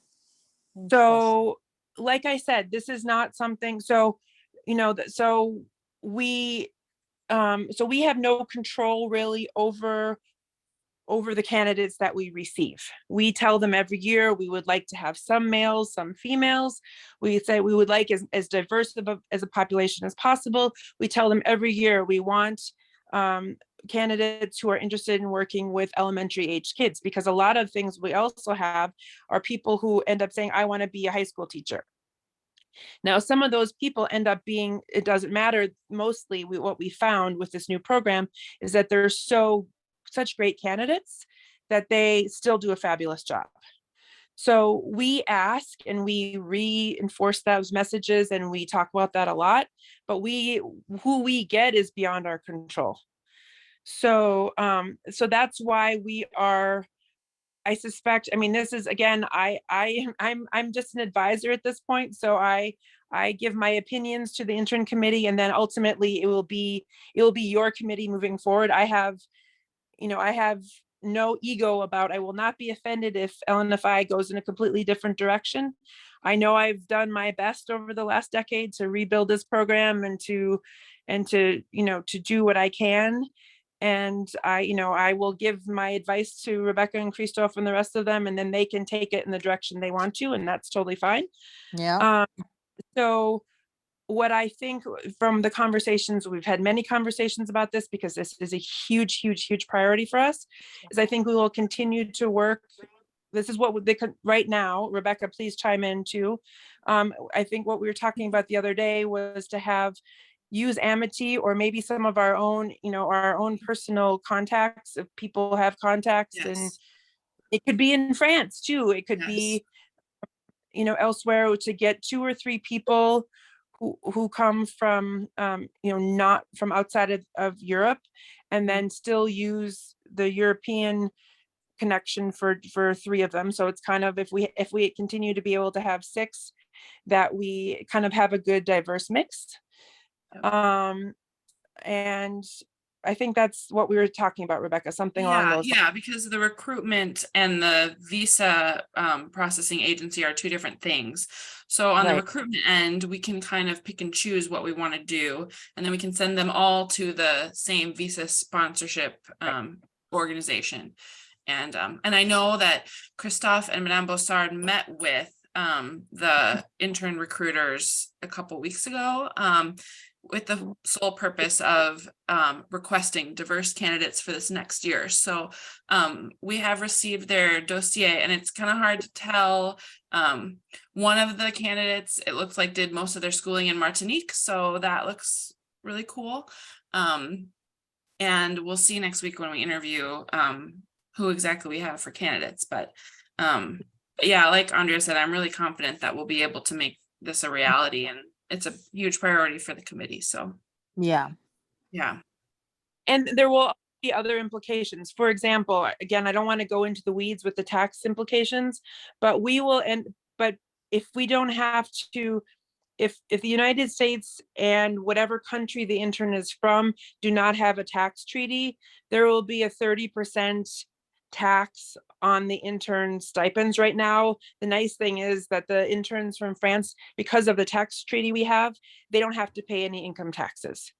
Speaker 8: Interesting.
Speaker 9: So, like I said, this is not something, so we have no control really over the candidates that we receive. We tell them every year we would like to have some males, some females. We say we would like as diverse as a population as possible. We tell them every year we want candidates who are interested in working with elementary age kids, because a lot of things we also have are people who end up saying, I want to be a high school teacher. Now, some of those people end up being, it doesn't matter, mostly what we found with this new program is that they're such great candidates that they still do a fabulous job. So we ask and we reinforce those messages and we talk about that a lot, but who we get is beyond our control. So that's why we are, I suspect, I mean, this is, again, I'm just an advisor at this point. So I give my opinions to the intern committee, and then ultimately it will be your committee moving forward. I have no ego about, I will not be offended if LNFI goes in a completely different direction. I know I've done my best over the last decade to rebuild this program and to do what I can. And I will give my advice to Rebecca and Christophe and the rest of them, and then they can take it in the direction they want to, and that's totally fine.
Speaker 8: Yeah.
Speaker 9: So what I think from the conversations, we've had many conversations about this because this is a huge, huge, huge priority for us, is I think we will continue to work. This is what they could right now. Rebecca, please chime in too. I think what we were talking about the other day was to use Amity, or maybe some of our own, our own personal contacts, if people have contacts.
Speaker 2: Yes.
Speaker 9: And it could be in France too. It could be, elsewhere, to get 2 or 3 people who come from, not from outside of Europe, and then still use the European connection for 3 of them. So it's kind of, if we continue to be able to have 6, that we kind of have a good diverse mix. And I think that's what we were talking about, Rebecca, something along those lines.
Speaker 2: Yeah, because the recruitment and the visa processing agency are 2 different things. So on the recruitment end, we can kind of pick and choose what we want to do, and then we can send them all to the same visa sponsorship organization. And I know that Christophe and Madame Bossard met with the intern recruiters a couple weeks ago with the sole purpose of requesting diverse candidates for this next year. So we have received their dossier, and it's kind of hard to tell. One of the candidates, it looks like, did most of their schooling in Martinique, so that looks really cool. And we'll see next week when we interview who exactly we have for candidates. But yeah, like Andrea said, I'm really confident that we'll be able to make this a reality, and it's a huge priority for the committee. So
Speaker 8: Yeah.
Speaker 2: yeah.
Speaker 9: And there will be other implications. For example, again, I don't want to go into the weeds with the tax implications, but we will, but if we don't have to, if the United States and whatever country the intern is from do not have a tax treaty, there will be a 30% tax on the intern stipends right now. The nice thing is that the interns from France, because of the tax treaty we have, they don't have to pay any income taxes.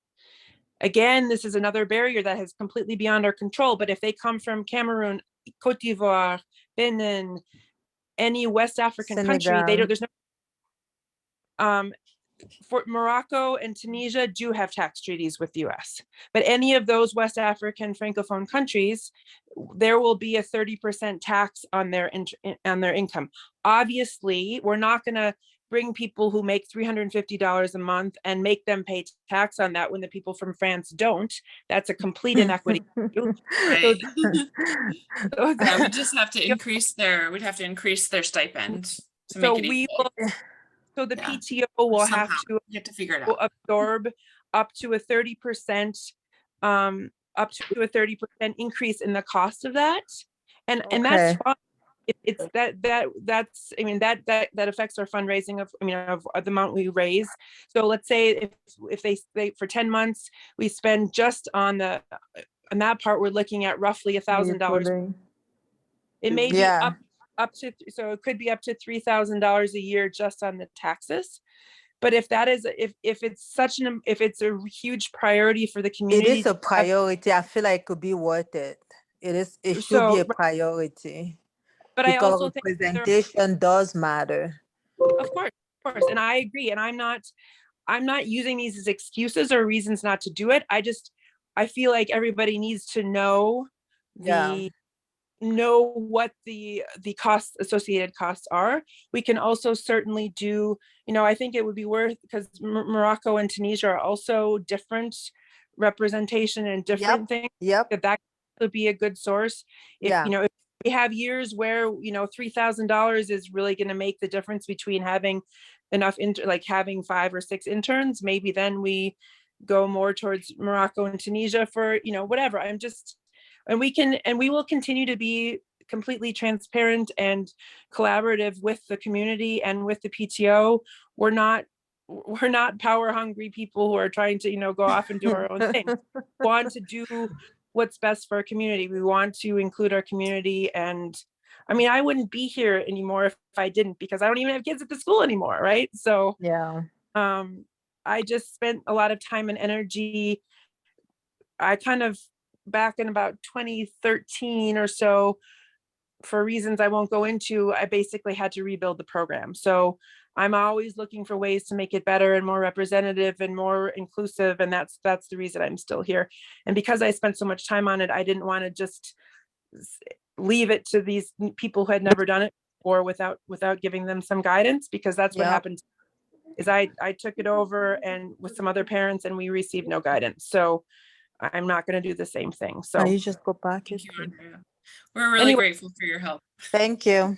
Speaker 9: Again, this is another barrier that is completely beyond our control, but if they come from Cameroon, Cote d'Ivoire, Benin, any West African country, they don't, there's no, for Morocco and Tunisia do have tax treaties with the US, but any of those West African Francophone countries, there will be a 30% tax on their income. Obviously, we're not going to bring people who make $350 a month and make them pay tax on that when the people from France don't. That's a complete inequity.
Speaker 2: Right. Yeah, we just have to increase we'd have to increase their stipend to make it equal.
Speaker 9: So the
Speaker 2: Yeah.
Speaker 9: PTO will have
Speaker 2: Somehow, you have to figure it out.
Speaker 9: absorb up to a 30%, increase in the cost of that, and that's fine. It's that's I mean that affects our fundraising of the amount we raise. So let's say if they for 10 months we spend just on that part, we're looking at roughly $1,000. It may be up to, so it could be up to $3,000 a year just on the taxes. But if that is, if it's if it's a huge priority for the community,
Speaker 8: it is a priority. I feel like it could be worth it. It should be a priority.
Speaker 9: But
Speaker 8: because
Speaker 9: I also think
Speaker 8: representation does matter.
Speaker 9: Of course, and I agree. And I'm not using these as excuses or reasons not to do it. I feel like everybody needs to know what the associated costs are. We can also certainly do, I think it would be worth, because Morocco and Tunisia are also different representation and different things. That could be a good source. If we have years where $3,000 is really going to make the difference between having enough having 5 or 6 interns, maybe then we go more towards Morocco and Tunisia for whatever. And we will continue to be completely transparent and collaborative with the community and with the PTO. We're not power hungry people who are trying to go off and do our own thing. We want to do what's best for our community. We want to include our community. And I mean, I wouldn't be here anymore if I didn't, because I don't even have kids at the school anymore, right? So I just spent a lot of time and energy. I kind of, back in about 2013 or so, for reasons I won't go into, I basically had to rebuild the program. So I'm always looking for ways to make it better and more representative and more inclusive. And that's the reason I'm still here. And because I spent so much time on it, I didn't want to just leave it to these people who had never done it before without giving them some guidance, because that's what happened. Is I took it over and with some other parents, and we received no guidance. So I'm not going to do the same thing. So
Speaker 8: you just go back.
Speaker 2: Thank you, Andrea. We're really grateful for your help.
Speaker 8: Thank you.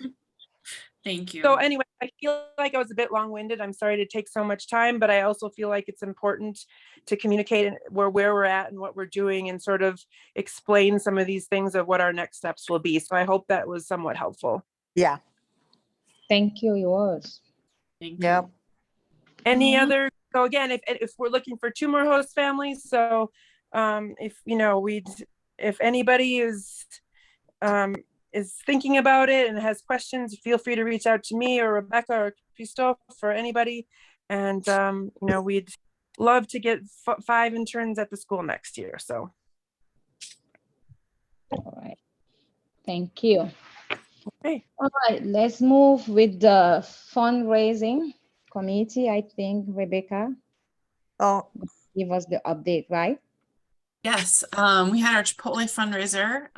Speaker 2: Thank you.
Speaker 9: So anyway, I feel like I was a bit long-winded. I'm sorry to take so much time, but I also feel like it's important to communicate where we're at and what we're doing, and sort of explain some of these things of what our next steps will be. So I hope that was somewhat helpful.
Speaker 8: Yeah.
Speaker 1: Thank you. Yours.
Speaker 2: Thank you.
Speaker 9: Any other? So again, if we're looking for 2 more host families, so if anybody is thinking about it and has questions, feel free to reach out to me or Rebecca or Christophe or anybody. And, we'd love to get 5 interns at the school next year. So.
Speaker 1: All right. Thank you.
Speaker 9: Okay.
Speaker 1: All right, let's move with the fundraising committee. I think Rebecca
Speaker 10: Oh,
Speaker 1: give us the update, right?
Speaker 2: Yes, we had our Chipotle fundraiser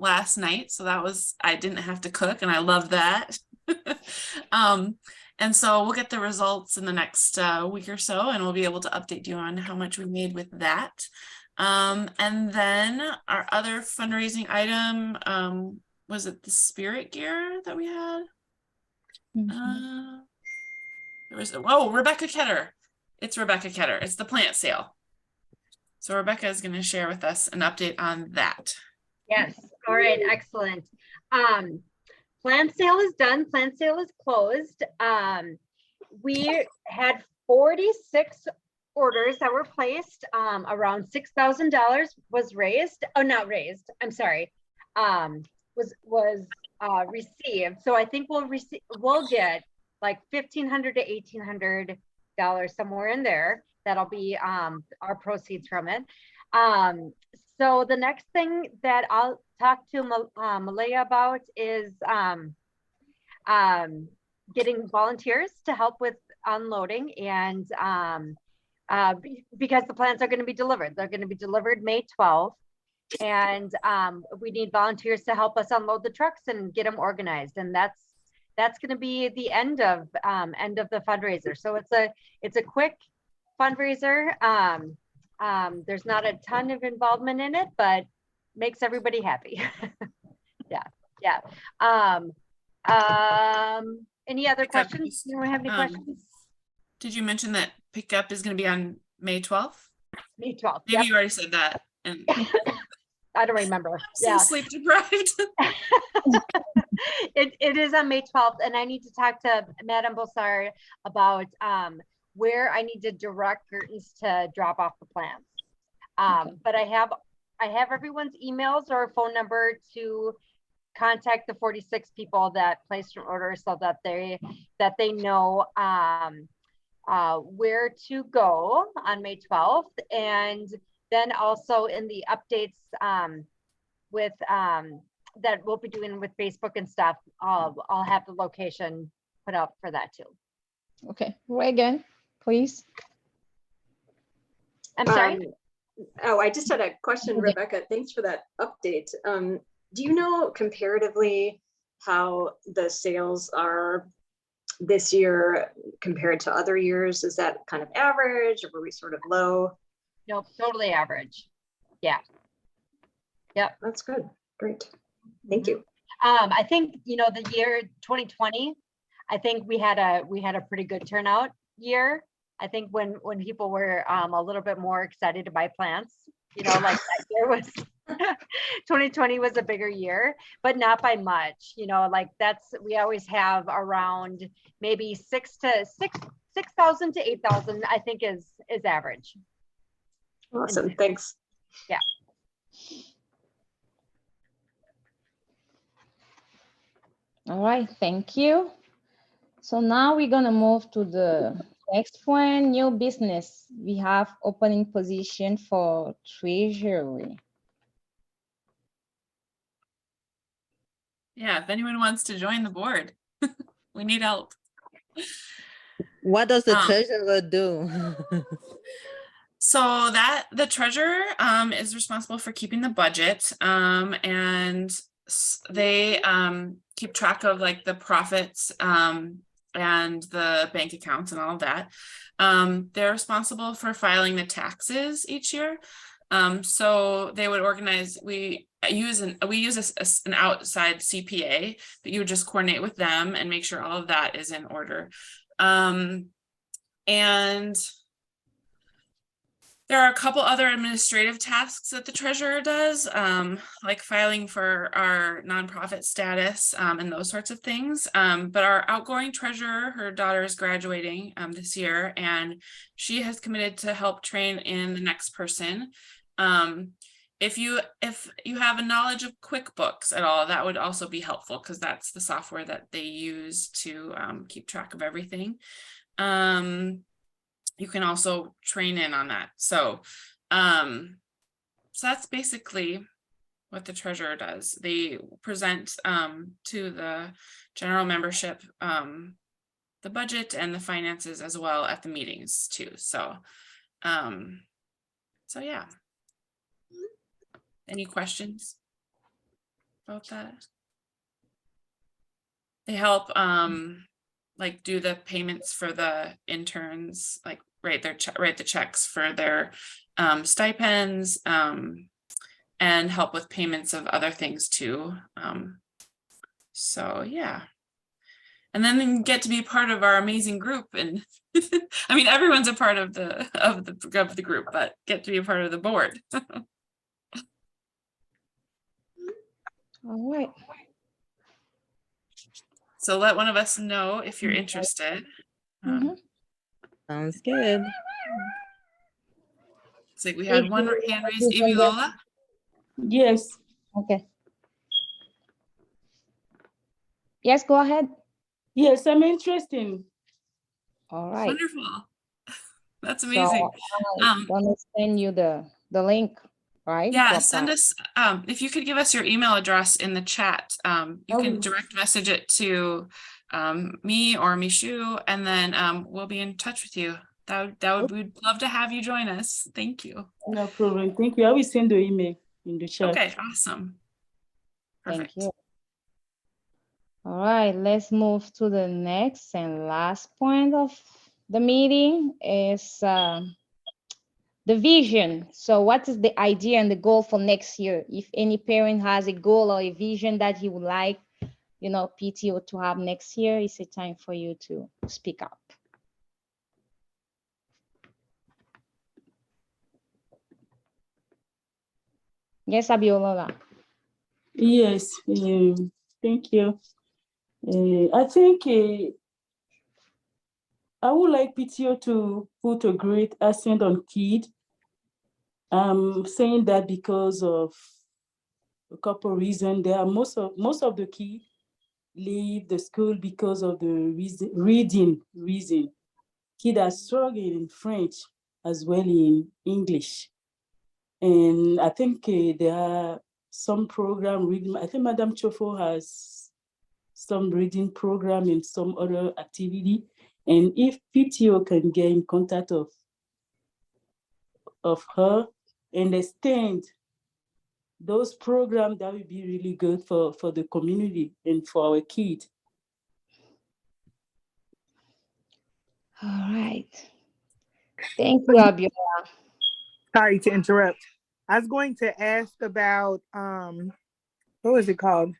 Speaker 2: last night, so that was, I didn't have to cook and I love that. And so we'll get the results in the next week or so, and we'll be able to update you on how much we made with that. And then our other fundraising item, was it the spirit gear that we had? There was, oh, Rebecca Ketter. It's Rebecca Ketter. It's the plant sale. So Rebecca is going to share with us an update on that.
Speaker 11: Yes. All right. Excellent. Plant sale is done. Plant sale is closed. We had 46 orders that were placed. Around $6,000 was raised. Oh, not raised. I'm sorry. Was received. So I think we'll get like $1,500 to $1,800 somewhere in there. That'll be our proceeds from it. So the next thing that I'll talk to Malaya about is getting volunteers to help with unloading, and because the plants are going to be delivered. They're going to be delivered May 12th, and we need volunteers to help us unload the trucks and get them organized. And that's going to be the end of the fundraiser. So it's a quick fundraiser. There's not a ton of involvement in it, but makes everybody happy. Yeah. Any other questions? Do you have any questions?
Speaker 2: Did you mention that pickup is going to be on May 12th?
Speaker 11: May 12th.
Speaker 2: Maybe you already said that. And
Speaker 11: I don't remember.
Speaker 2: so sleep deprived.
Speaker 11: It is on May 12th, and I need to talk to Madame Bossard about where I need to direct Gertens to drop off the plants. But I have everyone's emails or phone number to contact the 46 people that placed an order, so that they know where to go on May 12th. And then also in the updates with that we'll be doing with Facebook and stuff, I'll have the location put up for that too.
Speaker 1: Okay, Reagan, please.
Speaker 11: I'm sorry.
Speaker 3: I just had a question, Rebecca. Thanks for that update. Do you know comparatively how the sales are this year compared to other years? Is that kind of average, or were we sort of low?
Speaker 11: Nope, totally average. Yeah. Yep.
Speaker 3: That's good. Great. Thank you.
Speaker 11: I think, the year 2020, I think we had a pretty good turnout year. I think when people were a little bit more excited to buy plants, like that year was 2020 was a bigger year, but not by much. We always have around maybe 6,000 to 8,000, I think is average.
Speaker 3: Awesome. Thanks.
Speaker 11: Yeah.
Speaker 1: All right, thank you. So now we're gonna move to the next one, new business. We have opening position for treasury.
Speaker 2: Yeah, if anyone wants to join the board, we need help.
Speaker 8: What does the treasurer do?
Speaker 2: So the treasurer is responsible for keeping the budget, and they keep track of like the profits and the bank accounts and all of that. They're responsible for filing the taxes each year. So they would organize, we use an outside CPA, but you would just coordinate with them and make sure all of that is in order. And there are a couple other administrative tasks that the treasurer does, like filing for our nonprofit status and those sorts of things. But our outgoing treasurer, her daughter is graduating this year, and she has committed to help train in the next person. If you have a knowledge of QuickBooks at all, that would also be helpful, because that's the software that they use to keep track of everything. You can also train in on that. So that's basically what the treasurer does. They present to the general membership the budget and the finances as well at the meetings too. So yeah. Any questions about that? They help like do the payments for the interns, like write the checks for their stipends, and help with payments of other things too. So yeah. And then they get to be part of our amazing group, and I mean everyone's a part of the group, but get to be a part of the board.
Speaker 1: All right.
Speaker 2: So let one of us know if you're interested.
Speaker 8: Sounds good.
Speaker 2: It's like we had one hand raised, Amy Lola.
Speaker 7: Yes.
Speaker 1: Okay. Yes, go ahead.
Speaker 7: Yes, I'm interested.
Speaker 1: All right.
Speaker 2: Wonderful. That's amazing.
Speaker 1: So I'm gonna send you the link, right?
Speaker 2: Yeah, send us, if you could give us your email address in the chat, you can direct message it to me or Mishu, and then we'll be in touch with you. We'd love to have you join us. Thank you.
Speaker 7: No problem. Thank you. I will send the email in the chat.
Speaker 2: Okay, awesome. Perfect.
Speaker 1: Thank you. All right, let's move to the next and last point of the meeting is the vision. So what is the idea and the goal for next year? If any parent has a goal or a vision that he would like, PTO to have next year, it's a time for you to speak up. Yes, Abiola.
Speaker 7: Yes, thank you. I think I would like PTO to put a great accent on kids. I'm saying that because of a couple of reasons. There are most of the kids leave the school because of the reading reason. Kids are struggling in French as well in English. And I think there are some program reading. I think Madame Chofo has some reading program and some other activity. And if PTO can get in contact of her, understand those programs, that would be really good for the community and for our kids.
Speaker 1: All right. Thank you, Abiola.
Speaker 4: Sorry to interrupt. I was going to ask about, what was it called?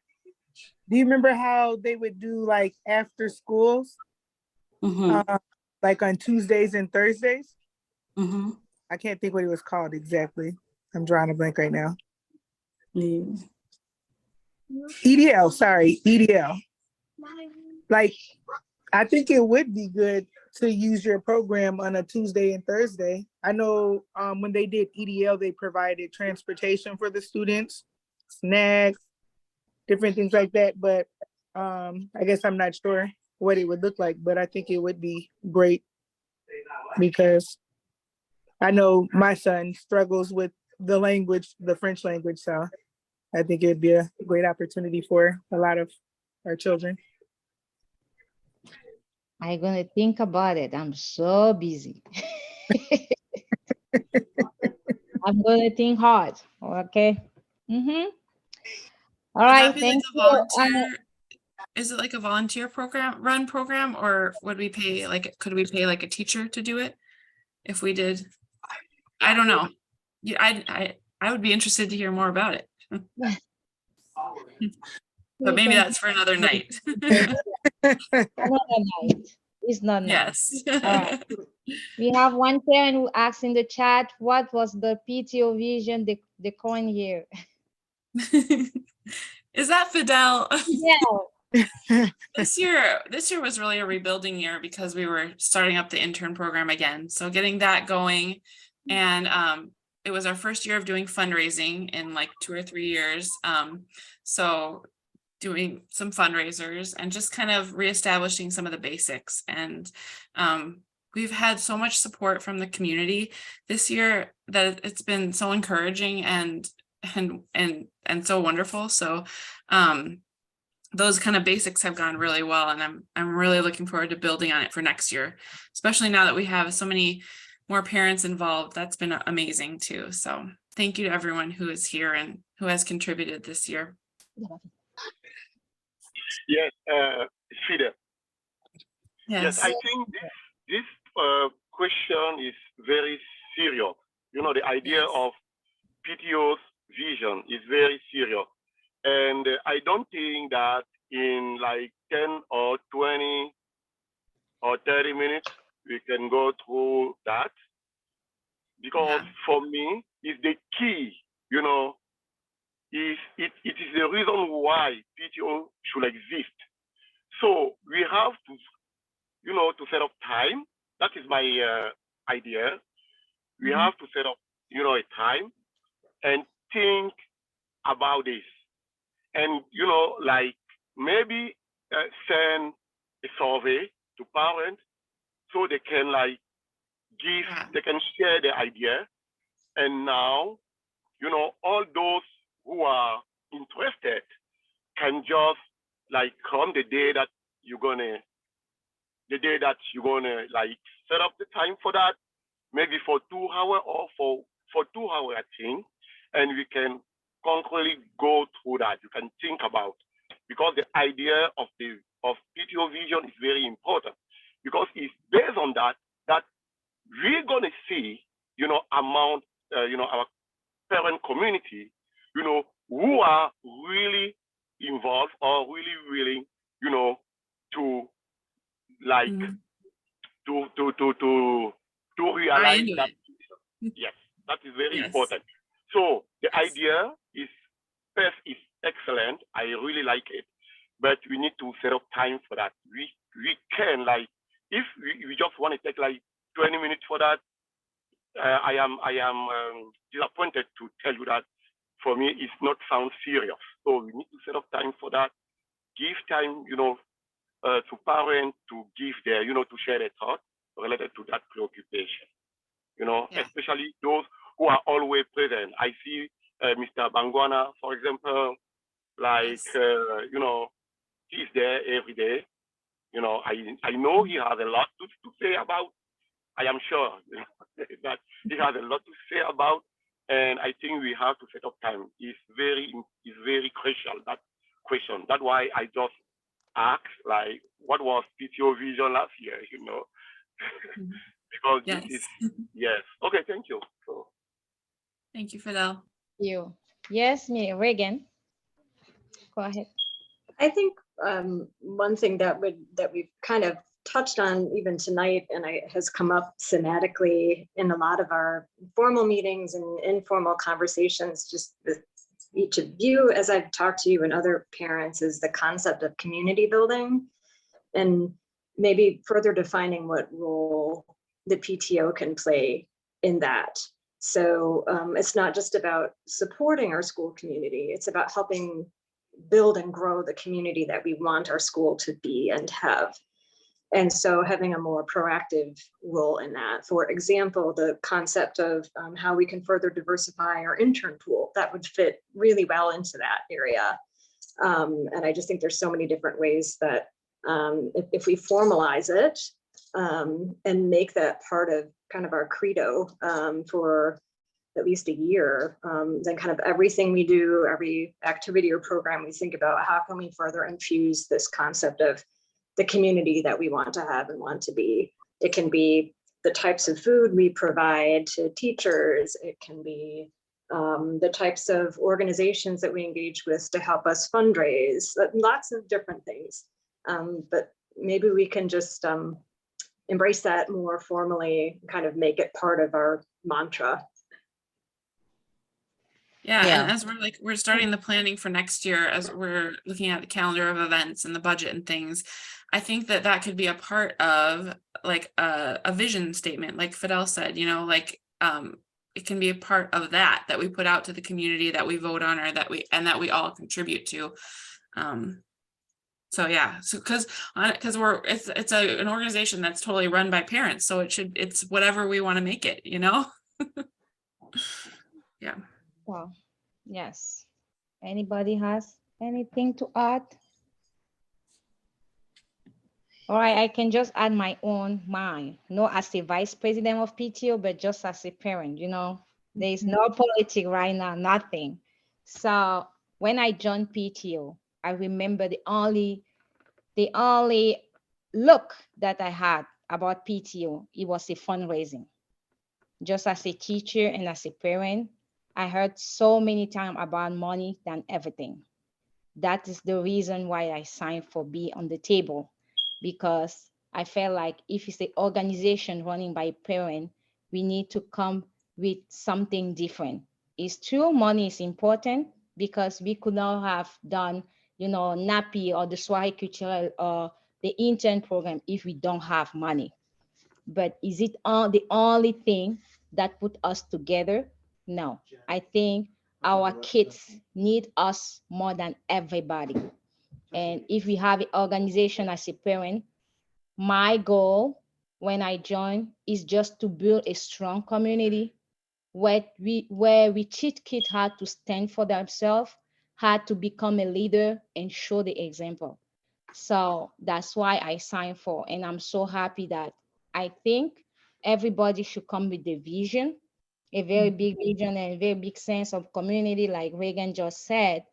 Speaker 4: Do you remember how they would do like after schools? Like on Tuesdays and Thursdays? I can't think what it was called exactly. I'm drawing a blank right now. EDL, sorry, EDL. Like, I think it would be good to use your program on a Tuesday and Thursday. I know when they did EDL, they provided transportation for the students, snacks, different things like that. But I guess I'm not sure what it would look like, but I think it would be great because I know my son struggles with the language, the French language. So I think it'd be a great opportunity for a lot of our children.
Speaker 1: I'm gonna think about it. I'm so busy. I'm gonna think hard. Okay. All right. Thank you.
Speaker 2: Is it like a volunteer program, or would we pay could we pay like a teacher to do it? If we did, I don't know. Yeah, I would be interested to hear more about it. But maybe that's for another night.
Speaker 1: Another night. It's not nice.
Speaker 2: Yes.
Speaker 1: All right. We have one parent who asked in the chat, what was the PTO vision the current year?
Speaker 2: Is that Fidel?
Speaker 1: Yeah.
Speaker 2: This year was really a rebuilding year because we were starting up the intern program again. So getting that going, and it was our first year of doing fundraising in like 2 or 3 years. So doing some fundraisers and just kind of reestablishing some of the basics. And we've had so much support from the community this year that it's been so encouraging, and and so wonderful. So those kind of basics have gone really well, and I'm really looking forward to building on it for next year, especially now that we have so many more parents involved. That's been amazing too. So thank you to everyone who is here and who has contributed this year.
Speaker 6: Yes, Fidel. Yes, I
Speaker 2: Yes.
Speaker 6: think this question is very serious. You know, the idea
Speaker 2: Yes.
Speaker 6: of PTO's vision is very serious. And I don't think that in like 10 or 20 or 30 minutes, we can go through that. Because for me, it's the key, you know, it is the reason why PTO should exist. So we have to, you know, to set up time. That is my idea. We have to set up, you know, a time and think about this. And, you know, like maybe send a survey to parents so they can like give, they can share the idea. And now, you know, all those who are interested can just like come the day that you're gonna like set up the time for that, maybe for 2 hours or for 2 hours, I think, and we can concretely go through that. You can think about, because the idea of PTO vision is very important, because it's based on that we're gonna see, you know, among you know, our parent community, you know, who are really involved or really willing, you know, to like to realize that. Yes, that is very important. So the idea is first is excellent. I really like it, but we need to set up time for that. We can, like, if we just want to take like 20 minutes for that, I am disappointed to tell you that for me it's not sound serious. So we need to set up time for that. Give time, you know, to parents to give their, you know, to share their thoughts related to that preoccupation. You know, especially those who are always present. I see Mr. Bangwana, for example, like you know, he's there every day. You know, I know he has a lot to say about. I am sure, you know, that he has a lot to say about, and I think we have to set up time. It's very crucial, that question. That's why I just asked, like, what was PTO vision last year, you know? Because this is, yes. Okay, thank you. So.
Speaker 2: Thank you, Fidel.
Speaker 1: You. Yes, me, Reagan. Go ahead.
Speaker 3: I think one thing that we've kind of touched on even tonight, and has come up thematically in a lot of our formal meetings and informal conversations, just with each of you, as I've talked to you and other parents, is the concept of community building, and maybe further defining what role the PTO can play in that. So it's not just about supporting our school community, it's about helping build and grow the community that we want our school to be and have. And so having a more proactive role in that. For example, the concept of how we can further diversify our intern pool, that would fit really well into that area. And I just think there's so many different ways that if we formalize it and make that part of kind of our credo for at least a year, then kind of everything we do, every activity or program we think about, how can we further infuse this concept of the community that we want to have and want to be. It can be the types of food we provide to teachers. It can be the types of organizations that we engage with to help us fundraise, lots of different things. But maybe we can just embrace that more formally, kind of make it part of our mantra.
Speaker 2: Yeah, and as we're starting the planning for next year, as we're looking at the calendar of events and the budget and things, I think that could be a part of like a vision statement, like Fidel said, you know, like it can be a part of that we put out to the community, that we vote on, or that we all contribute to. So yeah, so because it's an organization that's totally run by parents, so it's whatever we want to make it, you know. Yeah.
Speaker 1: Wow. Yes. Anybody has anything to add? All right, I can just add my own mind, not as a vice president of PTO, but just as a parent, there is no politics right now, nothing. So when I joined PTO, I remember the only look that I had about PTO, it was a fundraising. Just as a teacher and as a parent, I heard so many times about money than everything. That is the reason why I signed for Be on the Table, because I felt like if it's an organization running by a parent, we need to come with something different. It's true, money is important because we could not have done, NAPI or the Swahili Cultural or the intern program if we don't have money. But is it the only thing that put us together? No, I think our kids need us more than everybody. And if we have an organization as a parent, my goal when I join is just to build a strong community where we teach kids how to stand for themselves, how to become a leader and show the example. So that's why I signed for, and I'm so happy that I think everybody should come with the vision, a very big vision and a very big sense of community, like Reagan just said,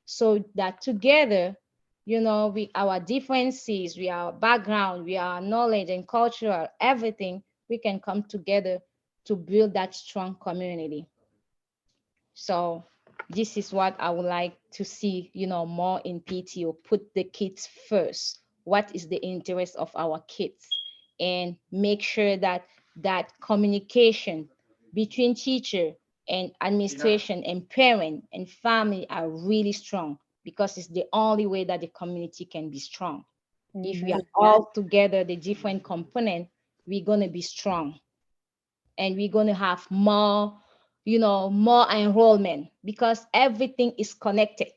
Speaker 1: so that together, we our differences, we our background, we our knowledge and cultural, everything, we can come together to build that strong community. So this is what I would like to see, more in PTO. Put the kids first. What is the interest of our kids? And make sure that communication between teacher and administration and parent and family are really strong, because it's the only way that the community can be strong. If we are all together, the different components, we're going to be strong. And we're going to have more enrollment, because everything is connected.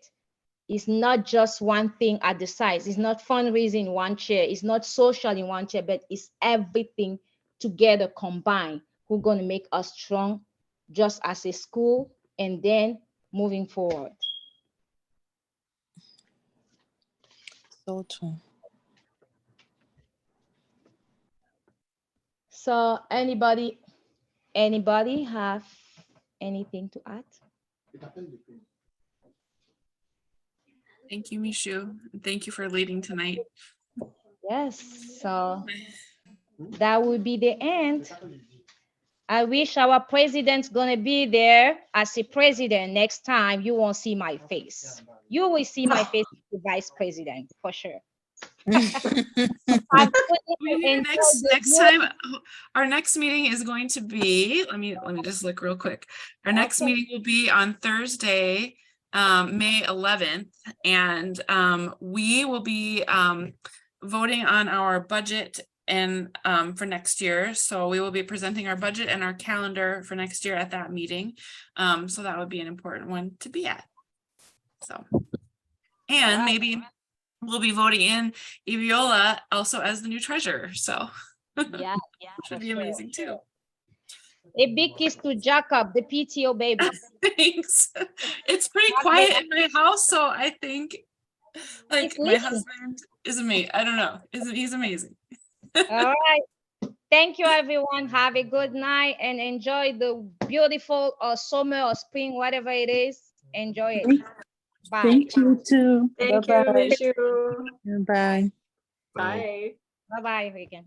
Speaker 1: It's not just one thing at the size. It's not fundraising in one chair. It's not social in one chair, but it's everything together combined who's going to make us strong just as a school and then moving forward.
Speaker 8: So true.
Speaker 1: So anybody have anything to add?
Speaker 2: Thank you, Mishu. And thank you for leading tonight.
Speaker 1: Yes, so that would be the end. I wish our president's gonna be there as a president next time. You won't see my face. You will see my face as the vice president for sure.
Speaker 2: Maybe next time, our next meeting is going to be, let me just look real quick. Our next meeting will be on Thursday, May 11th, and we will be voting on our budget and for next year. So we will be presenting our budget and our calendar for next year at that meeting. So that would be an important one to be at. So, and maybe we'll be voting in Eviola also as the new treasurer. So
Speaker 1: yeah,
Speaker 2: should be amazing too.
Speaker 1: A big kiss to Jacob, the PTO baby.
Speaker 2: Thanks. It's pretty quiet in my house, so I think like my husband is amazing. I don't know. He's amazing.
Speaker 1: All right. Thank you, everyone. Have a good night and enjoy the beautiful summer or spring, whatever it is. Enjoy it. Bye.
Speaker 7: Thank you too.
Speaker 3: Thank
Speaker 7: Bye-bye.
Speaker 3: you, Mishu.
Speaker 8: Bye.
Speaker 3: Bye.
Speaker 1: Bye-bye, Regan.